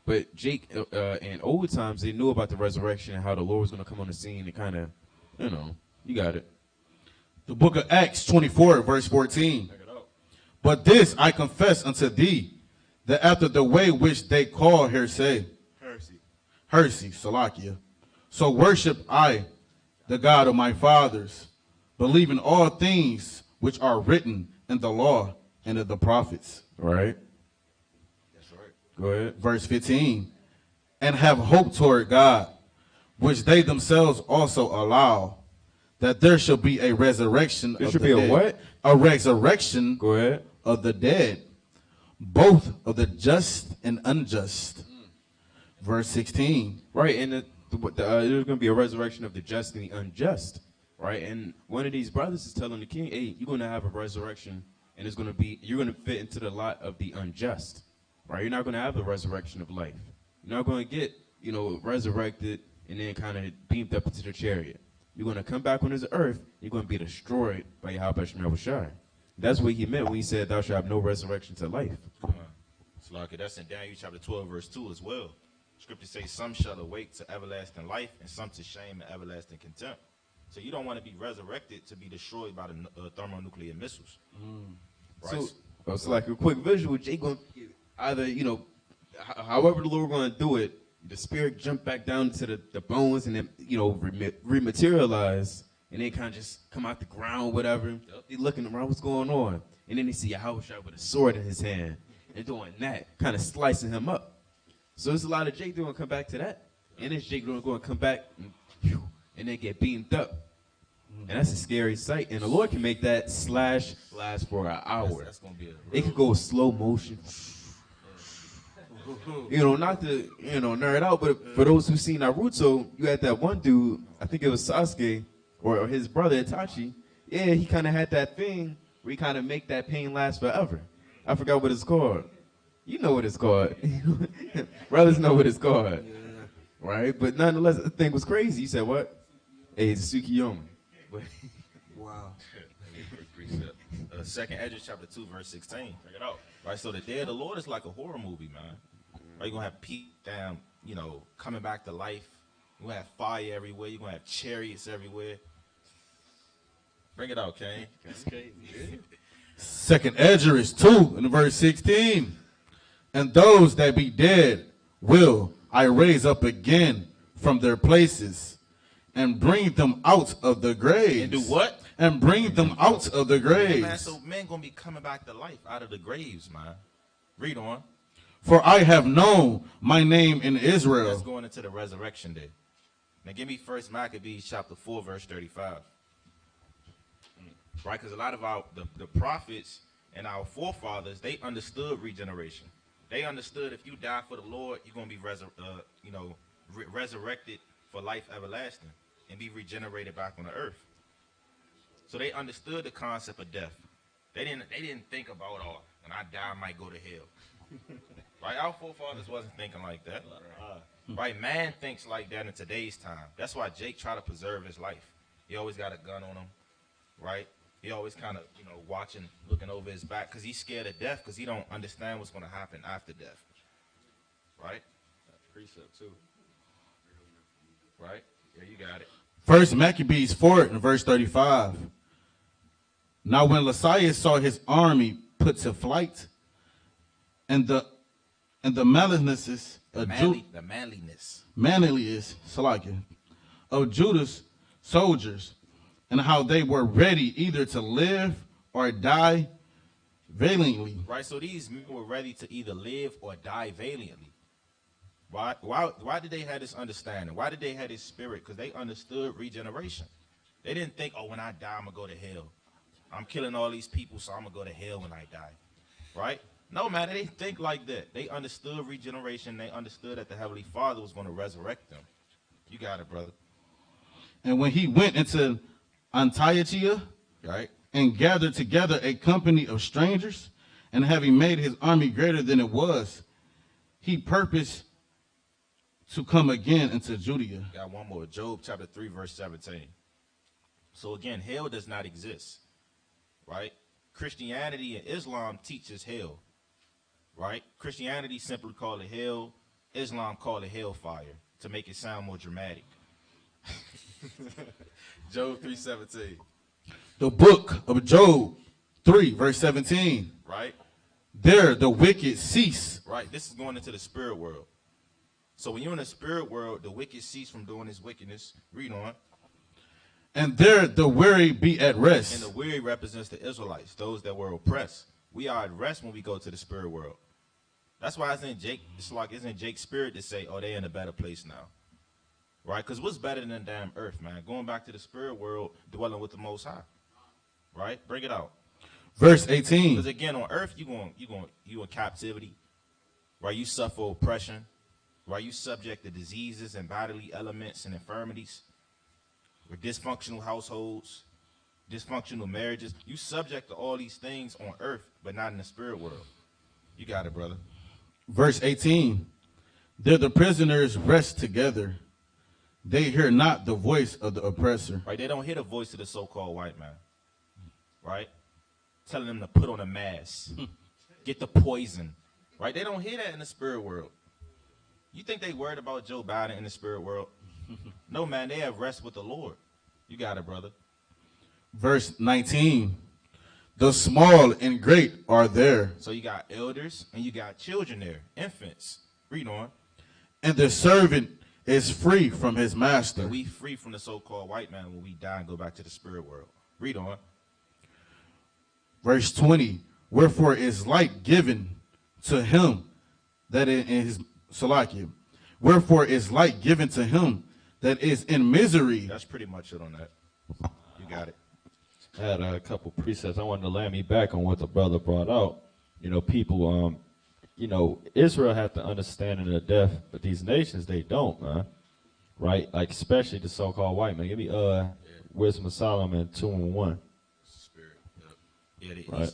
But Jake, in old times, they knew about the resurrection and how the Lord was going to come on the scene and kind of, you got it. The book of Acts 24, verse 14. But this I confess unto thee, that after the way which they call heresy, Salakia, so worship I the God of my fathers, believing all things which are written in the law and of the prophets. Right? That's right. Go ahead. Verse 15. And have hope toward God, which they themselves also allow, that there shall be a resurrection of the dead. There should be a what? A resurrection. Go ahead. Of the dead, both of the just and unjust. Verse 16. Right, and there's going to be a resurrection of the just and the unjust. Right, and one of these brothers is telling the king, hey, you're going to have a resurrection, and it's going to be, you're going to fit into the lot of the unjust. Right, you're not going to have the resurrection of life. You're not going to get, resurrected and then kind of beamed up into the chariot. You're going to come back on this earth, you're going to be destroyed by Yahweh Shai. That's what he meant when he said, thou shalt have no resurrection to life. Slaki, that's in Daniel chapter 12, verse 2 as well. Scripture says, some shall awake to everlasting life, and some to shame and everlasting contempt. So you don't want to be resurrected to be destroyed by the thermonuclear missiles. Right? So it's like a quick visual. Jay going either, however the Lord going to do it, the spirit jump back down to the bones and then, rematerialize, and they kind of just come out the ground, whatever. Yep. They looking around, what's going on? And then they see a house with a sword in his hand and doing that, kind of slicing him up. So there's a lot of Jake doing come back to that. And then Jake going to come back and then get beamed up. And that's a scary sight. And the Lord can make that slash last for an hour. That's going to be It could go slow motion. Not to, nerd out, but for those who've seen Naruto, you had that one dude, I think it was Sasuke, or his brother Itachi. Yeah, he kind of had that thing where he kind of make that pain last forever. I forgot what it's called. You know what it's called. Brothers know what it's called. Right? But nonetheless, the thing was crazy. You said what? Hey, it's Tsukiyomi. Wow. Second Ezra chapter 2, verse 16. Check it out. Right, so the day of the Lord is like a horror movie, man. Right, you're going to have people down, coming back to life. You're going to have fire everywhere. You're going to have chariots everywhere. Bring it out, Kane. That's crazy. Second Ezra 2 and verse 16. And those that be dead will I raise up again from their places and bring them out of the graves. And do what? And bring them out of the graves. Man, so men going to be coming back to life out of the graves, man. Read on. For I have known my name in That's Israel. going into the resurrection day. Now give me First Maccabees chapter 4, verse 35. Right, because a lot of the prophets and our forefathers, they understood regeneration. They understood if you die for the Lord, you're going to be resurrected for life everlasting and be regenerated back on the earth. So they understood the concept of death. They didn't think about, when I die, I might go to hell. Right? Our forefathers wasn't thinking like that. Right? Man thinks like that in today's time. That's why Jake tried to preserve his life. He always got a gun on him. Right? He always kind of, watching, looking over his back because he's scared of death because he don't understand what's going to happen after death. Right? Precept too. Right? Yeah, you got it. First Maccabees 4 and verse 35. Now when Lysias saw his army put to flight, and the manliness The manliness. of Judah's soldiers, and how they were ready either to live or die valiantly. Right, so these men were ready to either live or die valiantly. Why did they have this understanding? Why did they have this spirit? Because they understood regeneration. They didn't think, when I die, I'm going to go to hell. I'm killing all these people, so I'm going to go to hell when I die. Right? No, man, they didn't think like that. They understood regeneration. They understood that the Heavenly Father was going to resurrect them. You got it, brother. And when he went into Antiochia, Right? and gathered together a company of strangers, and having made his army greater than it was, he purposed to come again into Judea. Got one more. Job chapter 3, verse 17. So again, hell does not exist. Right? Christianity and Islam teaches hell. Right? Christianity simply call it hell. Islam call it hellfire to make it sound more dramatic. Job 3:17. The book of Job 3, verse 17. Right? There the wicked cease. Right? This is going into the spirit world. So when you're in the spirit world, the wicked cease from doing his wickedness. Read on. And there the weary be at And rest. the weary represents the Israelites, those that were oppressed. We are at rest when we go to the spirit world. That's why it's in Jake's spirit to say, they're in a better place now. Right? Because what's better than damn earth, man? Going back to the spirit world, dwelling with the Most High. Right? Bring it out. Verse 18. Because again, on earth, you in captivity. Right? You suffer oppression. Right? You subject to diseases and bodily elements and infirmities. With dysfunctional households, dysfunctional marriages. You subject to all these things on earth, but not in the spirit world. You got it, brother. Verse 18. There the prisoners rest together. They hear not the voice of the oppressor. Right? They don't hear the voice of the so-called white man. Right? Telling them to put on a mask. Get the poison. Right? They don't hear that in the spirit world. You think they worried about Joe Biden in the spirit world? No, man, they have rest with the Lord. You got it, brother. Verse 19. The small and great are there, So you got elders and you got children there, infants. Read on. and the servant is free from his master. And we free from the so-called white man when we die and go back to the spirit world. Read on. Verse 20. Wherefore is light given to him that in his Salakia. Wherefore is light given to him that is in misery. That's pretty much it on that. You got it. I had a couple precepts. I wanted to land me back on what the brother brought out. You know, people, Israel have to understand in the death, but these nations, they don't, man. Right? Like, especially the so-called white man. Give me Wisdom of Solomon 2:1. Spirit. Yep. Yeah, Right.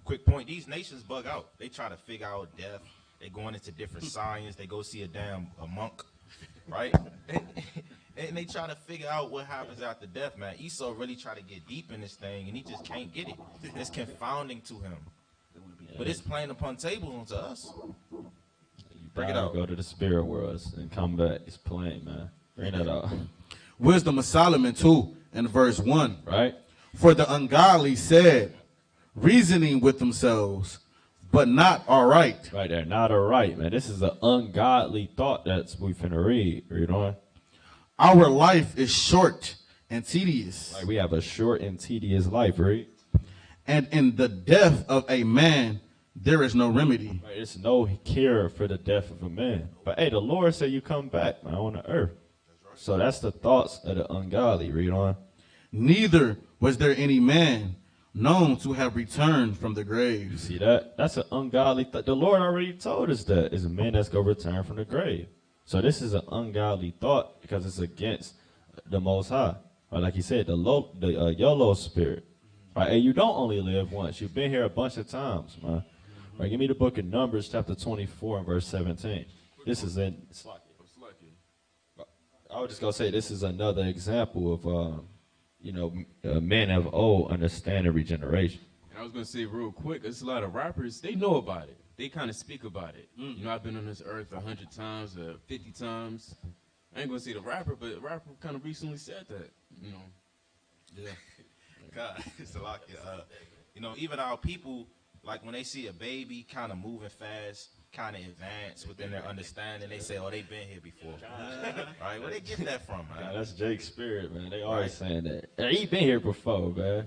Quick point. These nations bug out. They try to figure out death. They going into different science. They go see a monk, right? And they try to figure out what happens after death, man. Esau really try to get deep in this thing, and he just can't get it. It's confounding to him. But it's playing upon tables to us. Bring it out. Go to the spirit world and come back. It's plain, man. Bring that out. Wisdom of Solomon 2 and verse 1. Right? For the ungodly said, reasoning with themselves, but not all right. Right there. Not all right, man. This is an ungodly thought that's we finna read. Read on. Our life is short and tedious. Like we have a short and tedious life, right? And in the death of a man, there is no remedy. Right, there's no cure for the death of a man. But hey, the Lord said you come back, man, on the earth. So that's the thoughts of the ungodly. Read on. Neither was there any man known to have returned from the grave. You see that? That's an ungodly thought. The Lord already told us that is a man that's going to return from the grave. So this is an ungodly thought because it's against the Most High. Right, like he said, the YOLO spirit. Right, and you don't only live once. You've been here a bunch of times, man. Right, give me the book of Numbers, chapter 24 and verse 17. This is in. I was just gonna say this is another example of men of old understanding regeneration. And I was going to say real quick, there's a lot of rappers, they know about it. They kind of speak about it. You know, I've been on this earth 100 times, 50 times. I ain't going to say the rapper, but the rapper kind of recently said that, you know. Yeah. God, it's a lot. Even our people, like when they see a baby kind of moving fast, kind of advanced within their understanding, they say, oh, they've been here before. Right? Where they get that from, man? Yeah, that's Jake's spirit, man. They always saying that. Hey, he been here before, man.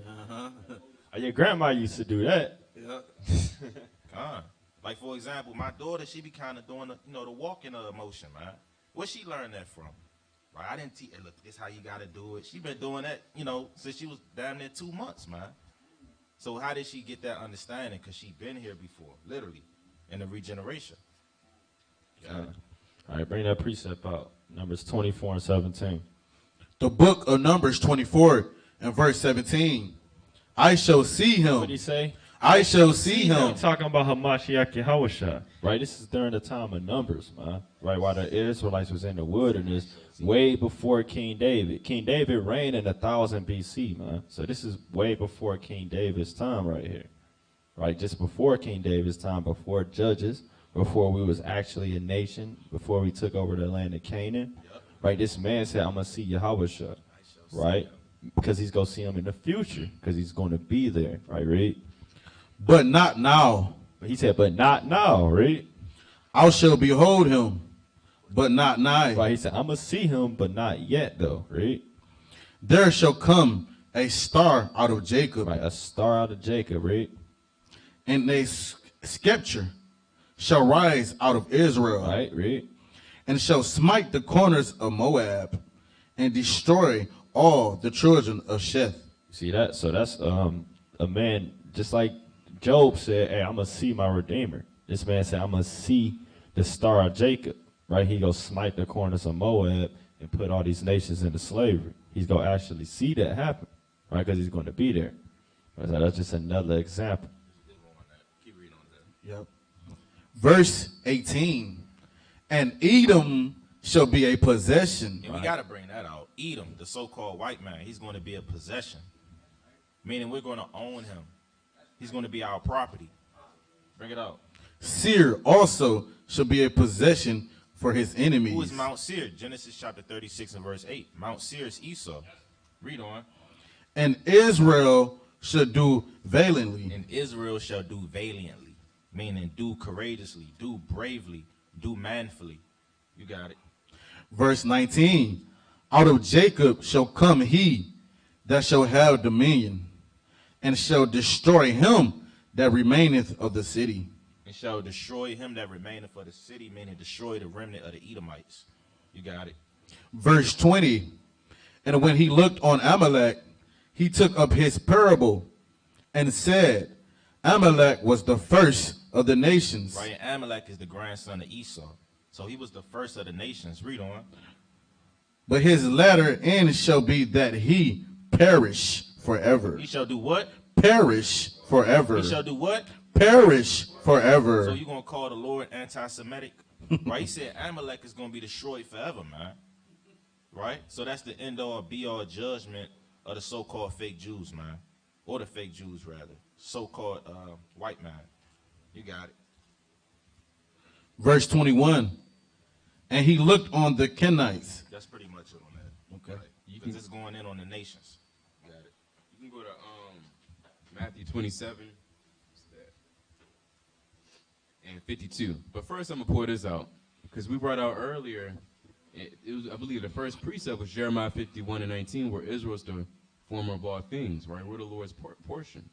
Your grandma used to do that. Yeah. Like, for example, my daughter, she be kind of doing, the walking motion, man. Where she learned that from? Right? I didn't teach her, look, this how you got to do it. She been doing that, since she was damn near 2 months, man. So how did she get that understanding? Because she been here before, literally, in the regeneration. All right, bring that precept out. Numbers 24 and 17. The book of Numbers 24 and verse 17. I shall see him. What did he say? I shall see him. I'm talking about Hamashiach Yahushua, right? This is during the time of Numbers, man. Right, while the Israelites was in the wilderness, way before King David. King David reigned in 1000 BC, man. So this is way before King David's time right here. Right, just before King David's time, before Judges, before we was actually a nation, before we took over the land of Canaan. Right, this man said, I'm going to see Yahushua, right? Because he's going to see him in the future, because he's going to be there, right, read? But not now. But he said, but not now, right? I shall behold him, but not nigh. Right, he said, I'm going to see him, but not yet, though, right? There shall come a star out of Jacob. Right, a star out of Jacob, right? And a scepter shall rise out of Israel. Right, right. And shall smite the corners of Moab and destroy all the children of Sheth. See that? So that's a man, just like Job said, hey, I'm going to see my Redeemer. This man said, I'm going to see the star of Jacob. Right? He going to smite the corners of Moab and put all these nations into slavery. He's going to actually see that happen. Right? Because he's going to be there. So that's just another example. Keep reading on that. Yep. Verse 18. And Edom shall be a possession. And we got to bring that out. Edom, the so-called white man, he's going to be a possession. Meaning we're going to own him. He's going to be our property. Bring it out. Seir also shall be a possession for his enemies. Who is Mount Seir? Genesis chapter 36 and verse 8. Mount Seir is Esau. Read on. And Israel should do valiantly. And Israel shall do valiantly, meaning do courageously, do bravely, do manfully. You got it. Verse 19. Out of Jacob shall come he that shall have dominion, and shall destroy him that remaineth of the city. And shall destroy him that remaineth of the city, meaning destroy the remnant of the Edomites. You got it. Verse 20. And when he looked on Amalek, he took up his parable and said, Amalek was the first of the nations. Right, and Amalek is the grandson of Esau. So he was the first of the nations. Read on. But his latter end shall be that he perish forever. He shall do what? Perish forever. He shall do what? Perish forever. So you going to call the Lord anti-Semitic? Right? He said Amalek is going to be destroyed forever, man. Right? So that's the end-all, be-all judgment of the so-called fake Jews, man. Or the fake Jews, rather. So-called white man. You got it. Verse 21. And he looked on the Kenites. That's pretty much it on that. Okay. Right? Because it's going in on the nations. You got it. You can go to Matthew 27 and 52. But first, I'm gonna pour this out because we brought out earlier. It was, I believe, the first precept was Jeremiah 51 and 19, where Israel's the former of all things, right? We're the Lord's portion,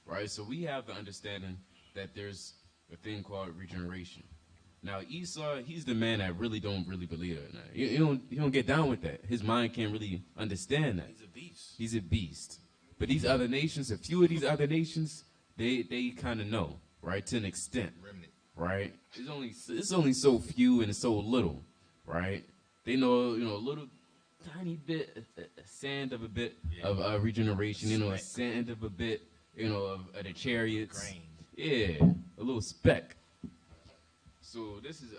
right? So we have the understanding that there's a thing called regeneration. Now Esau, he's the man that really don't believe it. He don't get down with that. His mind can't really understand that. He's a beast. He's a beast. But these other nations, a few of these other nations, they kind of know, right, to an extent, Remnant. right? It's only so few and it's so little, right? They know, a little tiny bit, a sand of a bit of regeneration, a sand of a bit, of the chariots. Grain. Yeah, a little speck. So this is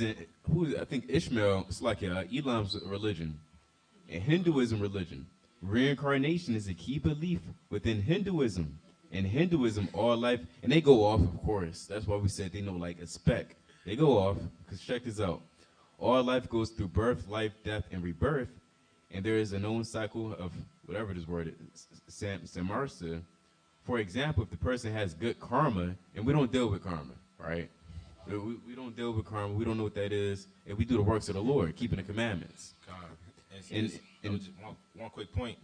I think Ishmael. It's like Elam's religion, and Hinduism religion. Reincarnation is a key belief within Hinduism. In Hinduism, all life, and they go off, of course. That's why we said they know like a speck. They go off because check this out. All life goes through birth, life, death, and rebirth, and there is a known cycle of whatever this word is, samarsa. For example, if the person has good karma, and we don't deal with karma, right? We don't deal with karma. We don't know what that is, and we do the works of the Lord, keeping the commandments. And one quick point.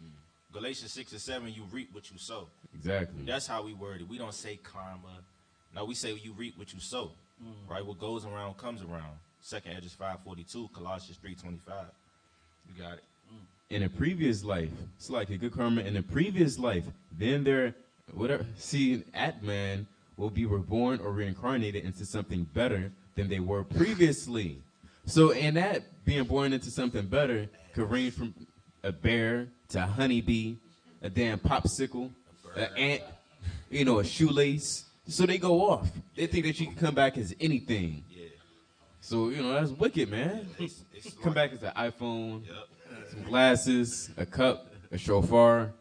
Galatians 6 and 7, you reap what you sow. Exactly. That's how we word it. We don't say karma. No, we say you reap what you sow. Right? What goes around comes around. 2nd Edges 5:42, Colossians 3:25. You got it. In a previous life, it's like a good karma. In a previous life, then Atman will be reborn or reincarnated into something better than they were previously. So in that, being born into something better could range from a bear to a honeybee, a damn popsicle, an ant, a shoelace. So they go off. They think that you can come back as anything. Yeah. So, that's wicked, man. It's Come back as an iPhone, Yep. some glasses, a cup, a shofar,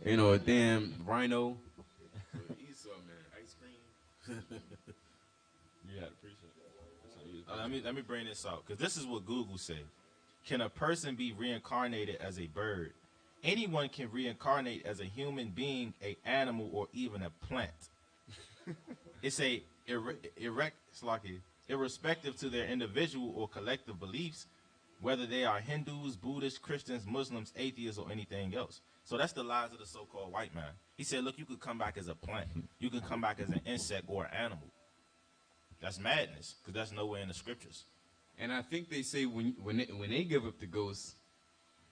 a damn rhino. Esau, man, ice cream. You had to appreciate it. Let me bring this out, because this is what Google said. Can a person be reincarnated as a bird? Anyone can reincarnate as a human being, a animal, or even a plant. It's irrespective to their individual or collective beliefs, whether they are Hindus, Buddhists, Christians, Muslims, atheists, or anything else. So that's the lies of the so-called white man. He said, look, you could come back as a plant. You can come back as an insect or an animal. That's madness, because that's nowhere in the scriptures. And I think they say when they give up the ghosts,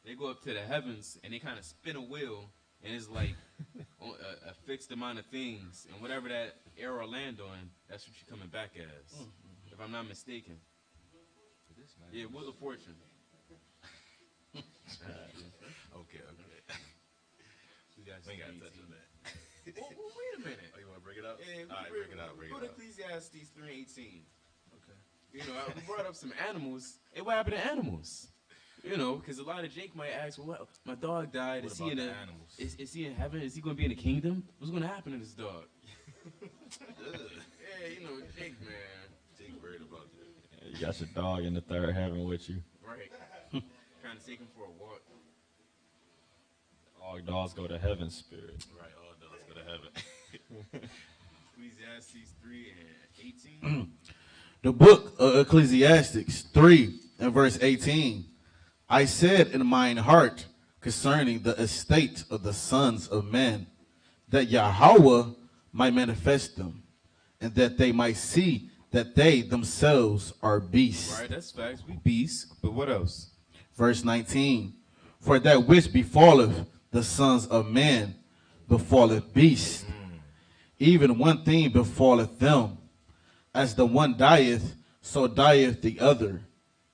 they go up to the heavens and they kind of spin a wheel, and it's like a fixed amount of things, and whatever that arrow land on, that's what you're coming back as, if I'm not mistaken. Yeah, Wheel of Fortune. Okay. We got We ain't got to touch on that. well, wait a minute. Oh, you want to bring it up? Yeah, All right, bring it out. Go to Ecclesiastes 3:18. Okay. We brought up some animals. Hey, what happened to animals? Because a lot of Jake might ask, well, my dog died. What Is he about in the animals? Is he in heaven? Is he going to be in the kingdom? What's going to happen to this dog? Yeah, Jake, man. Jake worried about that. You got your dog in the third heaven with you. Right. Trying to take him for a walk. All dogs go to heaven, spirit. Right, all dogs go to heaven. Ecclesiastes 3 and 18. The book of Ecclesiastes 3 and verse 18. I said in mine heart concerning the estate of the sons of men, that Yahweh might manifest them, and that they might see that they themselves are beasts. Right, that's facts. We beasts, but what else? Verse 19. For that which befalleth the sons of men befalleth beasts. Even one thing befalleth them. As the one dieth, so dieth the other.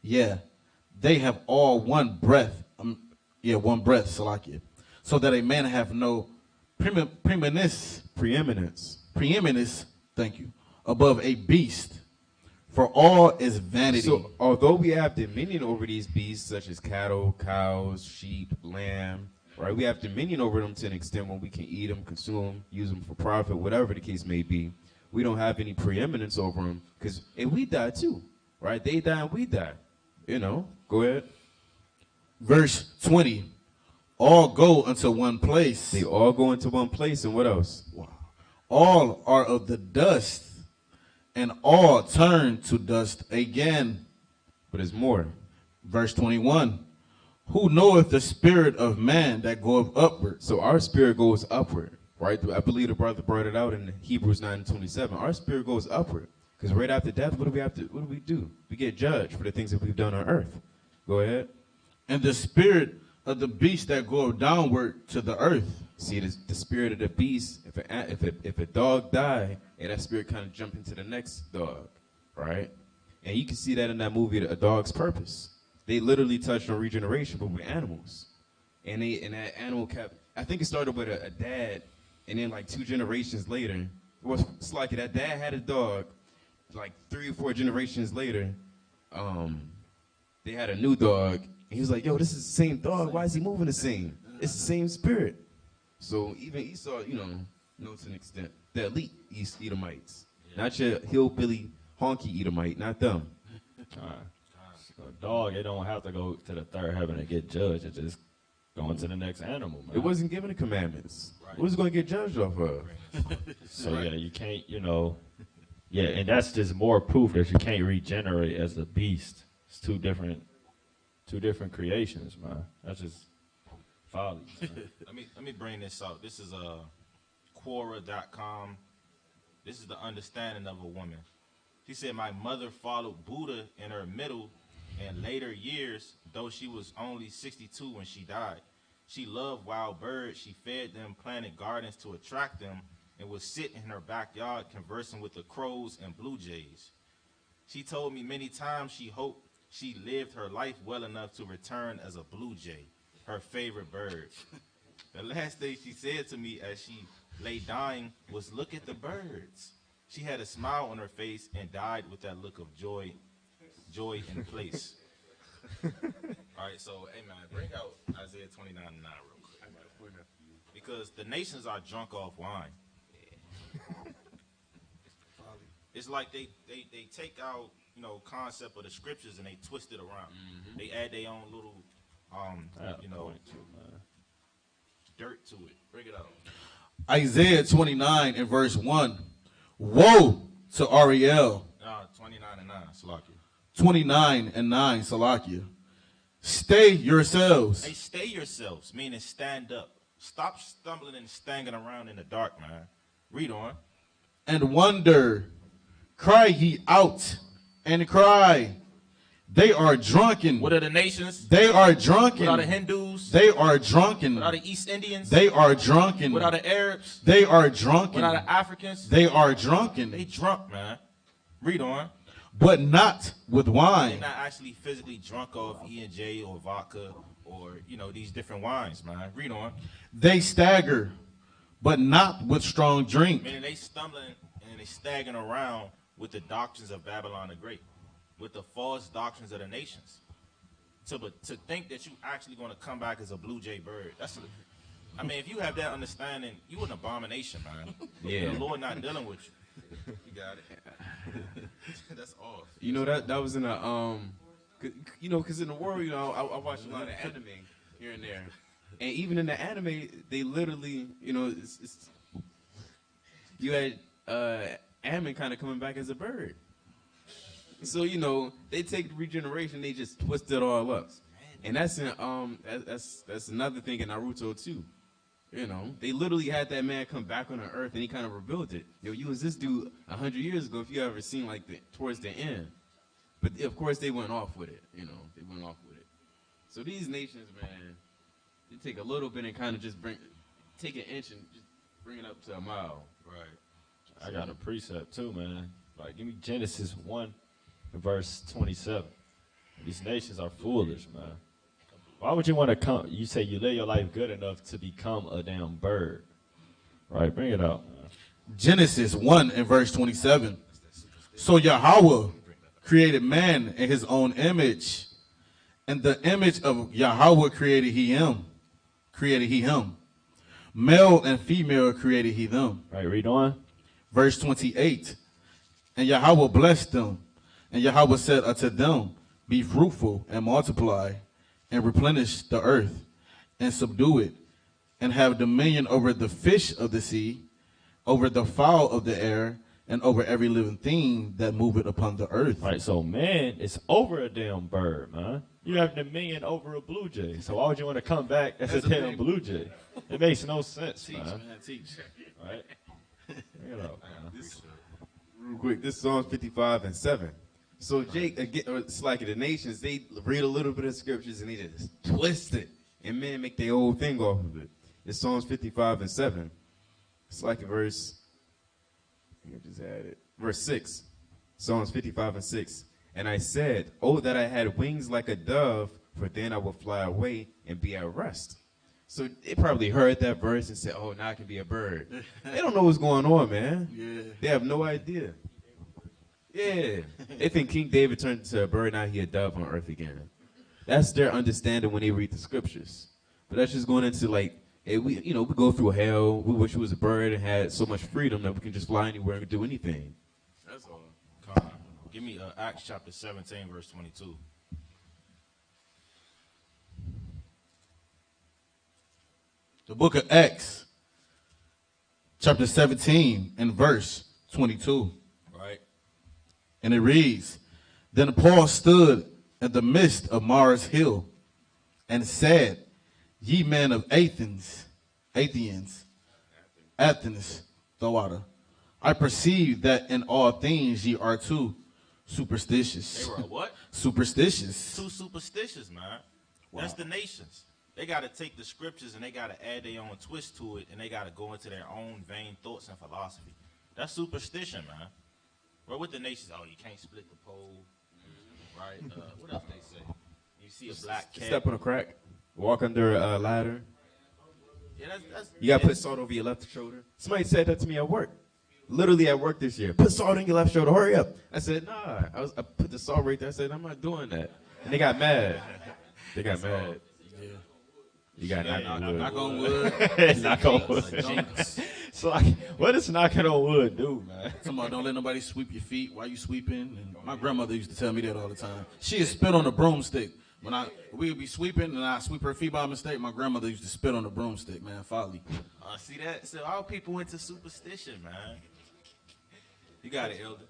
Yeah, they have all one breath. One breath, Salakia. So that a man have no preeminence, thank you, above a beast. For all is vanity. So, although we have dominion over these beasts, such as cattle, cows, sheep, lamb, right? We have dominion over them to an extent where we can eat them, consume them, use them for profit, whatever the case may be. We don't have any preeminence over them because we die too, right? They die and we die. You know, go ahead. Verse 20. All go unto one place. They all go into one place, and what else? Wow. All are of the dust, and all turn to dust again. But there's more. Verse 21. Who knoweth the spirit of man that goeth upward? So our spirit goes upward, right? I believe the brother brought it out in Hebrews 9:27. Our spirit goes upward. Because right after death, what do we do? We get judged for the things that we've done on earth. Go ahead. And the spirit of the beast that goeth downward to the earth. See, the spirit of the beast, if a dog die, and that spirit kind of jump into the next dog, right? And you can see that in that movie, A Dog's Purpose. They literally touched on regeneration, but with animals. And that animal kept, I think it started with a dad, and then like 2 generations later, it's like that dad had a dog, like 3 or 4 generations later, they had a new dog, and he was like, yo, this is the same dog, why is he moving the same? It's the same spirit. So even Esau, to an extent, the elite Edomites, not your hillbilly honky Edomite, not them. So a dog, it don't have to go to the third heaven and get judged. It just going to the next animal, man. It wasn't given the commandments. Right. What was it going to get judged off of? So yeah, you can't, and that's just more proof that you can't regenerate as a beast. It's two different creations, man. That's just folly. Let me bring this out. This is Quora.com. This is the understanding of a woman. She said, my mother followed Buddha in her middle and later years, though she was only 62 when she died. She loved wild birds. She fed them, planted gardens to attract them, and would sit in her backyard conversing with the crows and blue jays. She told me many times she hoped she lived her life well enough to return as a blue jay, her favorite bird. The last thing she said to me as she lay dying was, look at the birds. She had a smile on her face and died with that look of joy in place. All right, so, hey, man, bring out Isaiah 29:9 real quick. Because the nations are drunk off wine. It's like they take out, concept of the scriptures and they twist it around. Mm-hmm. They add their own little, dirt to it. Bring it out. Isaiah 29 and verse 1. Woe to Ariel. 29:9, Salakia. 29 and 9, Salakia. Stay yourselves. Hey, stay yourselves, meaning stand up. Stop stumbling and standing around in the dark, man. Read on. And wonder. Cry ye out and cry. They are drunken. What are the nations? They are drunken. What are the Hindus? They are drunken. What are the East Indians? They are drunken. What are the Arabs? They are drunken. What are the Africans? They are drunken. They drunk, man. Read on. But not with wine. They're not actually physically drunk off E&J or vodka or, these different wines, man. Read on. They stagger, but not with strong drink. Meaning they stumbling and they staggering around with the doctrines of Babylon the Great, with the false doctrines of the nations. To think that you actually going to come back as a blue jay bird, if you have that understanding, you an abomination, man. Yeah. The Lord not dealing with you. You got it. That's off. That was in a because in the world, I watch a lot of anime here and there, And even in the anime, they literally, you know, you had Ammon kind of coming back as a bird. So you know, they take the regeneration, they just twist it all up, and that's in that's another thing in Naruto too. You know, they literally had that man come back on the earth, and he kind of rebuilt it. Yo, you was this dude 100 years ago. If you ever seen like towards the end, but of course they went off with it. You know, they went off with it. So these nations, man, they take a little bit and kind of just take an inch and just bring it up to a mile. Right. I got a precept too, man. Like, give me Genesis 1, verse 27. These nations are foolish, man. Why would you want to come? You say you live your life good enough to become a damn bird. Right, bring it out, man. Genesis 1 and verse 27. So Yahweh created man in his own image. And the image of Yahweh created he him. Male and female created he them. Right, read on. Verse 28. And Yahweh blessed them. And Yahweh said unto them, be fruitful and multiply, and replenish the earth, and subdue it, and have dominion over the fish of the sea, over the fowl of the air, and over every living thing that moveth upon the earth. Right, so man is over a damn bird, man. You have dominion over a blue jay. So why would you want to come back as a damn blue jay? It makes no sense, Teach, man. teach. Right? Bring it up, man. Real quick, this Psalms 55 and 7. So Jake, again, it's like the nations, they read a little bit of scriptures and they just twist it. And men make their whole thing off of it. It's Psalms 55 and 7. It's like a verse, I just add it. Verse 6. Psalms 55 and 6. And I said, oh, that I had wings like a dove, for then I would fly away and be at rest. So they probably heard that verse and said, oh, now I can be a bird. They don't know what's going on, man. Yeah. They have no idea. Yeah. They think King David turned into a bird, now he a dove on earth again. That's their understanding when they read the scriptures. But that's just going into like, hey, we go through hell. We wish we was a bird and had so much freedom that we can just fly anywhere and do anything. That's all. Come on. Give me Acts chapter 17, verse 22. The book of Acts, chapter 17 and verse 22. Right. And it reads, then Paul stood in the midst of Mars Hill and said, ye men of Athens, the water, I perceive that in all things ye are too superstitious. They were what? Superstitious. Too superstitious, man. Wow. That's the nations. They got to take the scriptures and they got to add their own twist to it, and they got to go into their own vain thoughts and philosophy. That's superstition, man. Well, with the nations, oh, you can't split the pole, right? What else they say? You see a black cat. Step on a crack. Walk under a ladder. Yeah, that's You got to put salt over your left shoulder. Somebody said that to me at work. Literally at work this year. Put salt on your left shoulder. Hurry up. I said, nah. I put the salt right there. I said, I'm not doing that. And they got mad. They got mad. Yeah. You got Knock on wood. Knock on wood. So, like, what does knocking on wood do, man? Somebody don't let nobody sweep your feet while you sweeping. And my grandmother used to tell me that all the time. She would spit on a broomstick. When we would be sweeping and I sweep her feet by mistake, my grandmother used to spit on the broomstick, man. Folly. see that? So all people went to superstition, man. You got it, Elder.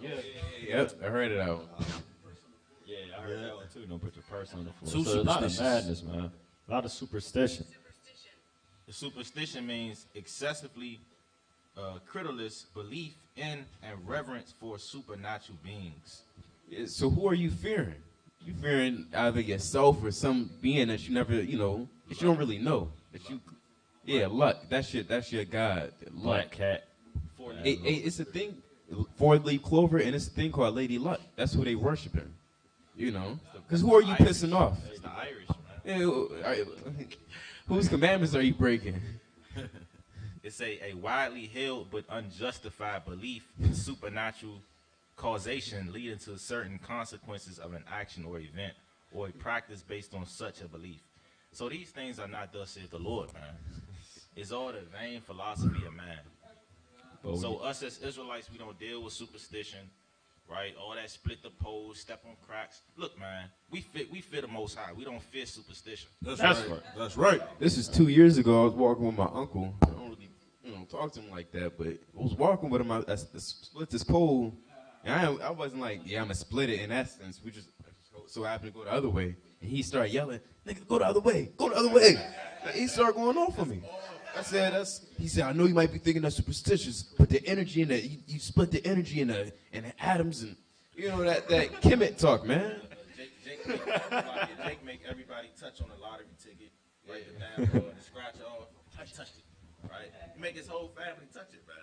Yep, I heard it out. Yeah, I heard that one too. Don't put your purse on the floor. Too So a lot of superstitious. madness, man. A lot of superstition. The superstition means excessively credulous belief in and reverence for supernatural beings. Yeah, so who are you fearing? You fearing either yourself or some being that you never, that you don't really know. Luck. That's your God. Luck. Black cat. It's a thing, 4-leaf clover, and it's a thing called Lady Luck. That's who they worshiping. Because who are you pissing off? It's the Irish, man. Whose commandments are you breaking? It's a widely held but unjustified belief in supernatural causation leading to certain consequences of an action or event or a practice based on such a belief. So these things are not thus saith the Lord, man. It's all the vain philosophy of man. So us as Israelites, we don't deal with superstition. right? All that split the poles, step on cracks. Look, man, we fit the Most High. We don't fit superstition. That's That's right. right. That's right. This is 2 years ago. I was walking with my uncle. I don't really, talk to him like that, but I was walking with him. I split this pole, and I wasn't like, yeah, I'm gonna split it in that sense. We just so happened to go the other way, and he started yelling, "Nigga, go the other way, go the other way." And he started going off on me. I said, he said, I know you might be thinking that's superstitious, but the energy in the, you split the energy in the atoms, and that Kemet talk, man. Jake make everybody touch on a lottery ticket, write it down, and scratch off. I touched it, right? You make his whole family touch it, man.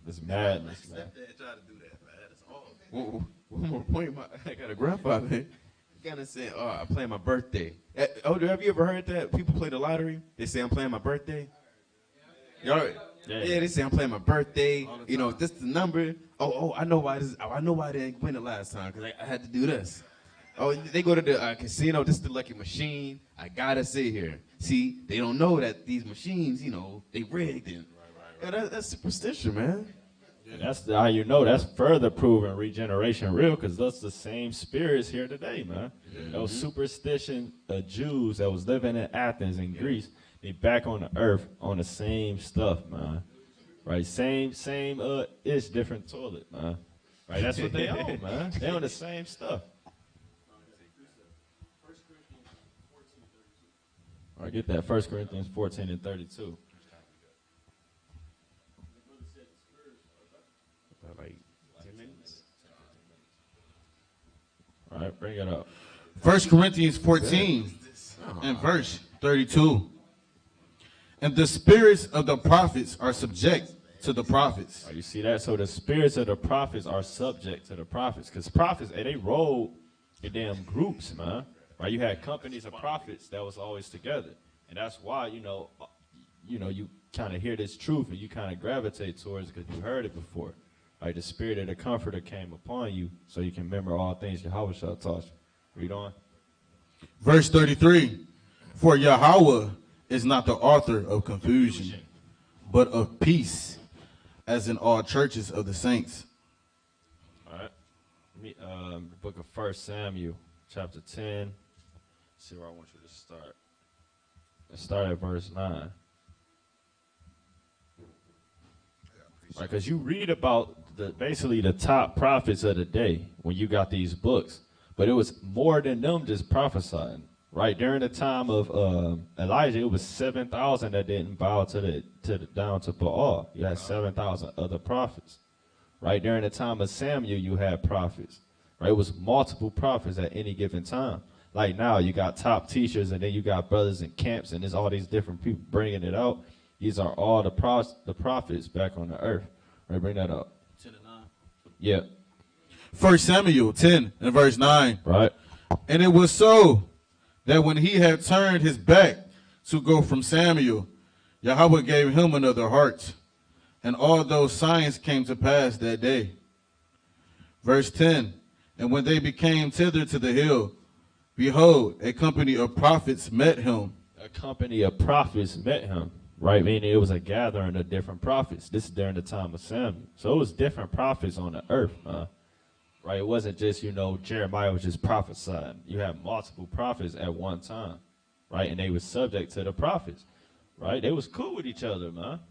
It's madness, Sit man. there and try to do that, man. It's awful. One more point, I got a grandfather. He kind of said, "Oh, I'm playing my birthday." Have you ever heard that? People play the lottery. They say I'm playing my birthday. Y'all, yeah, they say I'm playing my birthday. This is the number. Oh, I know why this. I know why they didn't win it last time because I had to do this. Oh, they go to the casino. This is the lucky machine. I gotta sit here. See, they don't know that these machines, they rigged and that's superstition, man. And that's how you know that's further proving regeneration real, because that's the same spirits here today, man. Those superstition Jews that was living in Athens and Greece, they back on the earth on the same stuff, man. Right, same ish, different toilet, man. Right, that's what they own, man. They own the same stuff. All right, get that 1 Corinthians 14 and 32. Like 10 minutes. All right, bring it up. 1 Corinthians 14 and verse 32. And the spirits of the prophets are subject to the prophets. Right, you see that? So the spirits of the prophets are subject to the prophets, because prophets, they rolled in damn groups, man. Right? You had companies of prophets that was always together, and that's why you kind of hear this truth and you kind of gravitate towards it because you heard it before. Right? The spirit of the Comforter came upon you, so you can remember all things Yahweh shall taught you. Read on. Verse 33. For Yahweh is not the author of confusion, but of peace, as in all churches of the saints. All right. The book of 1 Samuel, chapter 10. See where I want you to start. Let's start at verse 9. Right, because you read about basically the top prophets of the day when you got these books, but it was more than them just prophesying. Right, during the time of Elijah, it was 7,000 that didn't bow down to Baal. You had 7,000 other prophets. Right, during the time of Samuel, you had prophets. Right, it was multiple prophets at any given time. Like now, you got top teachers, and then you got brothers in camps, and there's all these different people bringing it out. These are all the prophets back on the earth. Right, bring that up. 10 and 9. Yeah. 1 Samuel 10 and verse 9. Right. And it was so that when he had turned his back to go from Samuel, Yahweh gave him another heart, and all those signs came to pass that day. Verse 10. And when they became thither to the hill, behold, a company of prophets met him. A company of prophets met him. Right, meaning it was a gathering of different prophets. This is during the time of Samuel. So it was different prophets on the earth, right? It wasn't just, Jeremiah was just prophesying. You had multiple prophets at one time, right? And they were subject to the prophets, right? They was cool with each other, man,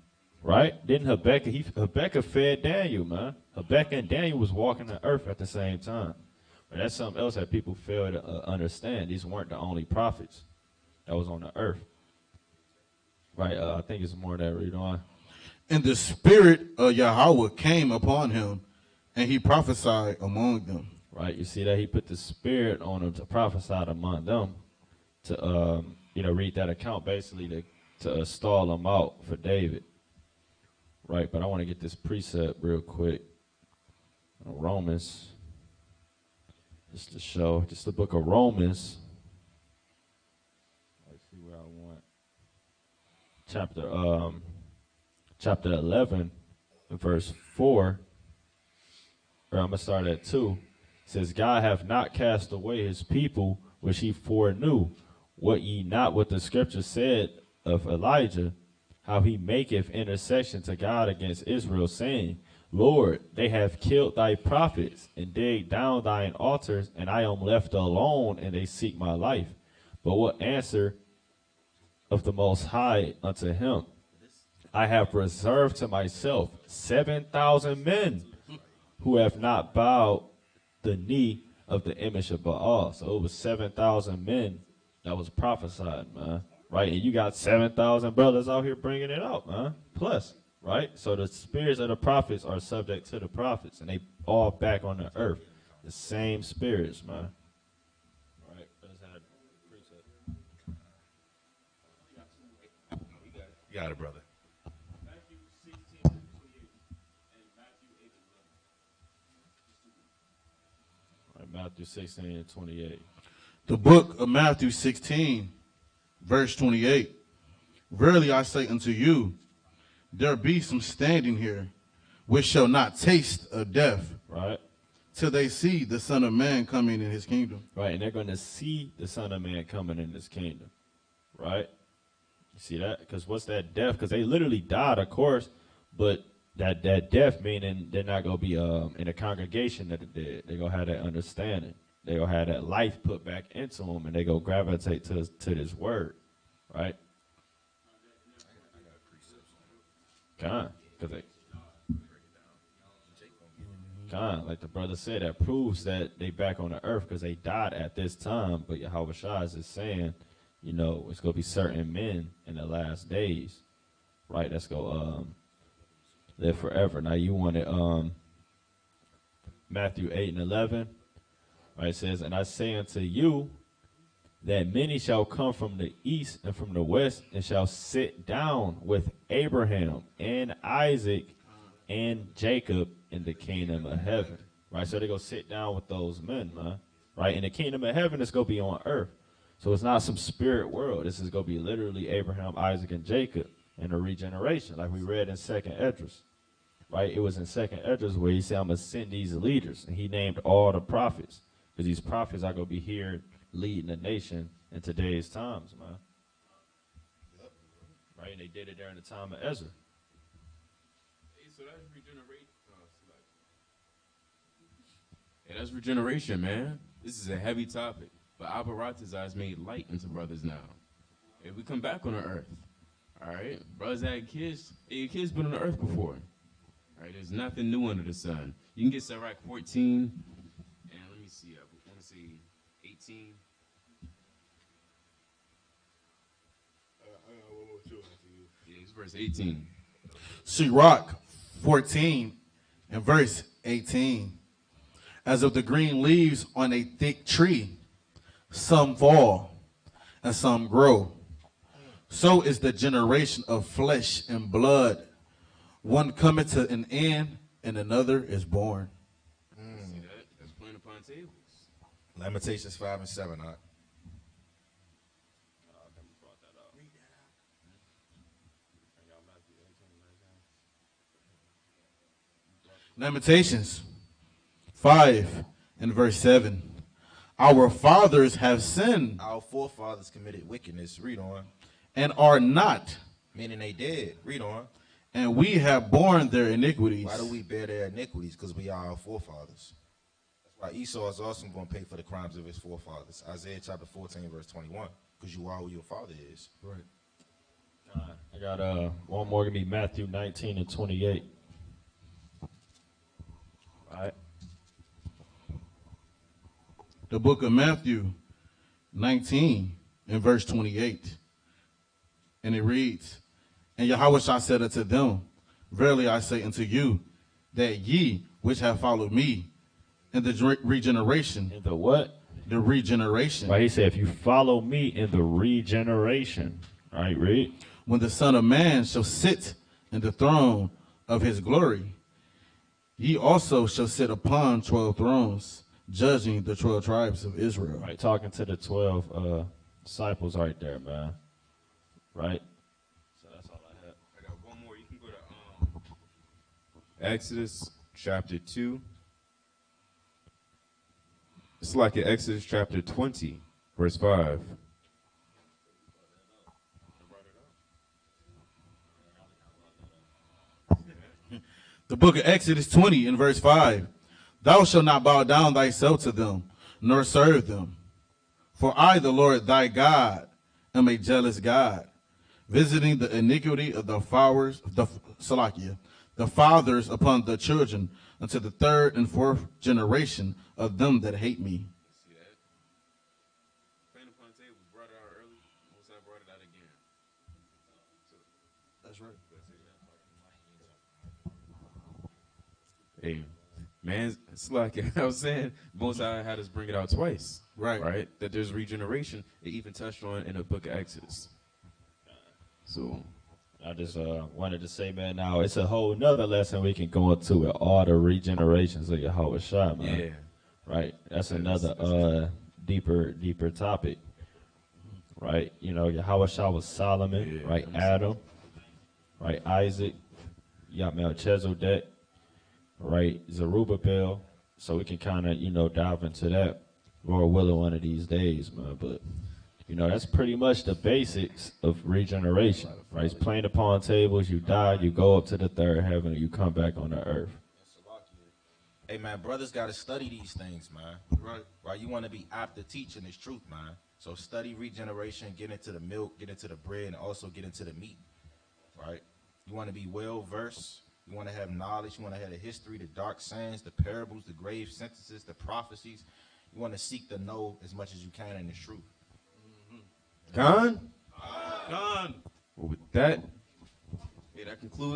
right? Didn't Habakkuk fed Daniel, man. Habakkuk and Daniel was walking the earth at the same time. But that's something else that people fail to understand. These weren't the only prophets that was on the earth. Right, I think it's more that read on. And the spirit of Yahweh came upon him, and he prophesied among them. Right, you see that he put the spirit on him to prophesy among them, to read that account basically to stall them out for David. Right, but I want to get this precept real quick. Romans, just to show, just the book of Romans. Let's see where I want. Chapter 11, verse 4, or I'm going to start at 2. It says, God hath not cast away his people, which he foreknew. What ye not what the scripture said of Elijah, how he maketh intercession to God against Israel, saying, Lord, they have killed thy prophets and digged down thine altars, and I am left alone, and they seek my life. But what answer of the Most High unto him? I have reserved to myself 7,000 men who have not bowed the knee of the image of Baal. So it was 7,000 men that was prophesied, man. Right? And you got 7,000 brothers out here bringing it out, man. Plus, right? So the spirits of the prophets are subject to the prophets, and they all back on the earth. The same spirits, man. Right? You got it, brother. Matthew 16 and 28. The book of Matthew 16, verse 28. Verily I say unto you, there be some standing here, which shall not taste of death, Right? till they see the Son of Man coming in his kingdom. Right, and they're going to see the Son of Man coming in his kingdom. Right? You see that? Because what's that death? Because they literally died, of course, but that death meaning they're not going to be in a congregation that are dead. They're going to have that understanding. They're going to have that life put back into them, and they're going to gravitate to this word. Right? Kind, like the brother said, that proves that they back on the earth because they died at this time. But Yahweh Shai is saying, you know, it's going to be certain men in the last days, right? That's going to live forever. Now you want it, Matthew 8 and 11, right? It says, and I say unto you that many shall come from the east and from the west and shall sit down with Abraham and Isaac and Jacob in the kingdom of heaven. Right? So they're going to sit down with those men, man. Right? In the kingdom of heaven, it's going to be on earth. So it's not some spirit world. This is going to be literally Abraham, Isaac, and Jacob in the regeneration, like we read in 2nd Esdras. Right? It was in 2nd Esdras where he said, I'm going to send these leaders. And he named all the prophets. Because these prophets are going to be here leading the nation in today's times, man. Right? And they did it during the time of Ezra. So that's regeneration. Yeah, that's regeneration, man. This is a heavy topic. But Abarat's eyes made light into brothers now. If we come back on the earth, all right? Brothers had kids. Hey, your kids been on the earth before. All right? There's nothing new under the sun. You can get Sirach 14, and let me see. I want to say 18. Yeah, it's verse 18. Sirach 14 and verse 18. As of the green leaves on a thick tree, some fall and some grow. So is the generation of flesh and blood. One cometh to an end, and another is born. See that? That's playing upon tables. Lamentations 5 and 7. Lamentations 5 and verse 7. Our fathers have sinned Our forefathers committed wickedness. Read on. and are not, Meaning they did. Read on. and we have borne their iniquities. Why do we bear their iniquities? Because we are our forefathers. That's why Esau is also going to pay for the crimes of his forefathers. Isaiah chapter 14, verse 21. Because you are who your father is. Right. I got one more, gonna be Matthew 19 and 28. All right. The book of Matthew 19 and verse 28. And it reads, and Yahweh Shah said unto them, verily I say unto you, that ye which have followed me in the regeneration. In the what? The regeneration. Right, he said, if you follow me in the regeneration. All right, read. When the Son of Man shall sit in the throne of his glory, ye also shall sit upon 12 thrones, judging the 12 tribes of Israel. Right, talking to the 12 disciples right there, man. Right? So that's all I had. I got one more. You can go to Exodus chapter 2. It's like in Exodus chapter 20, verse 5. The book of Exodus 20 in verse 5. Thou shalt not bow down thyself to them, nor serve them. For I, the Lord thy God, am a jealous God, visiting the iniquity of the fathers upon the children unto the third and fourth generation of them that hate me. See that? Plain upon the table, we brought it out early. Most I brought it out again. That's right. Hey, man, it's like I was saying, most I had us bring it out twice. Right? That there's regeneration. It even touched on in the book of Exodus. So I just wanted to say, man, now it's a whole nother lesson we can go into with all the regenerations of Yahweh Shai, man. yeah. Right? That's another deeper topic. Right? You know, Yahweh Shai was Solomon, Yeah, right? Adam, right? Isaac, you got Melchizedek, right? Zerubbabel. So we can kind of, you know, dive into that, Lord willing, one of these days, man. But you know, that's pretty much the basics of regeneration, right? It's playing upon tables, you die, you go up to the third heaven, and you come back on the earth. Hey, man, brothers got to study these things, man. Right? You want to be apt to teaching this truth, man. So study regeneration, get into the milk, get into the bread, and also get into the meat, right? You want to be well-versed. You want to have knowledge. You want to have the history, the dark sayings, the parables, the grave sentences, the prophecies. You want to seek to know as much as you can in the truth. Con? Gone. Well, with that, that concludes.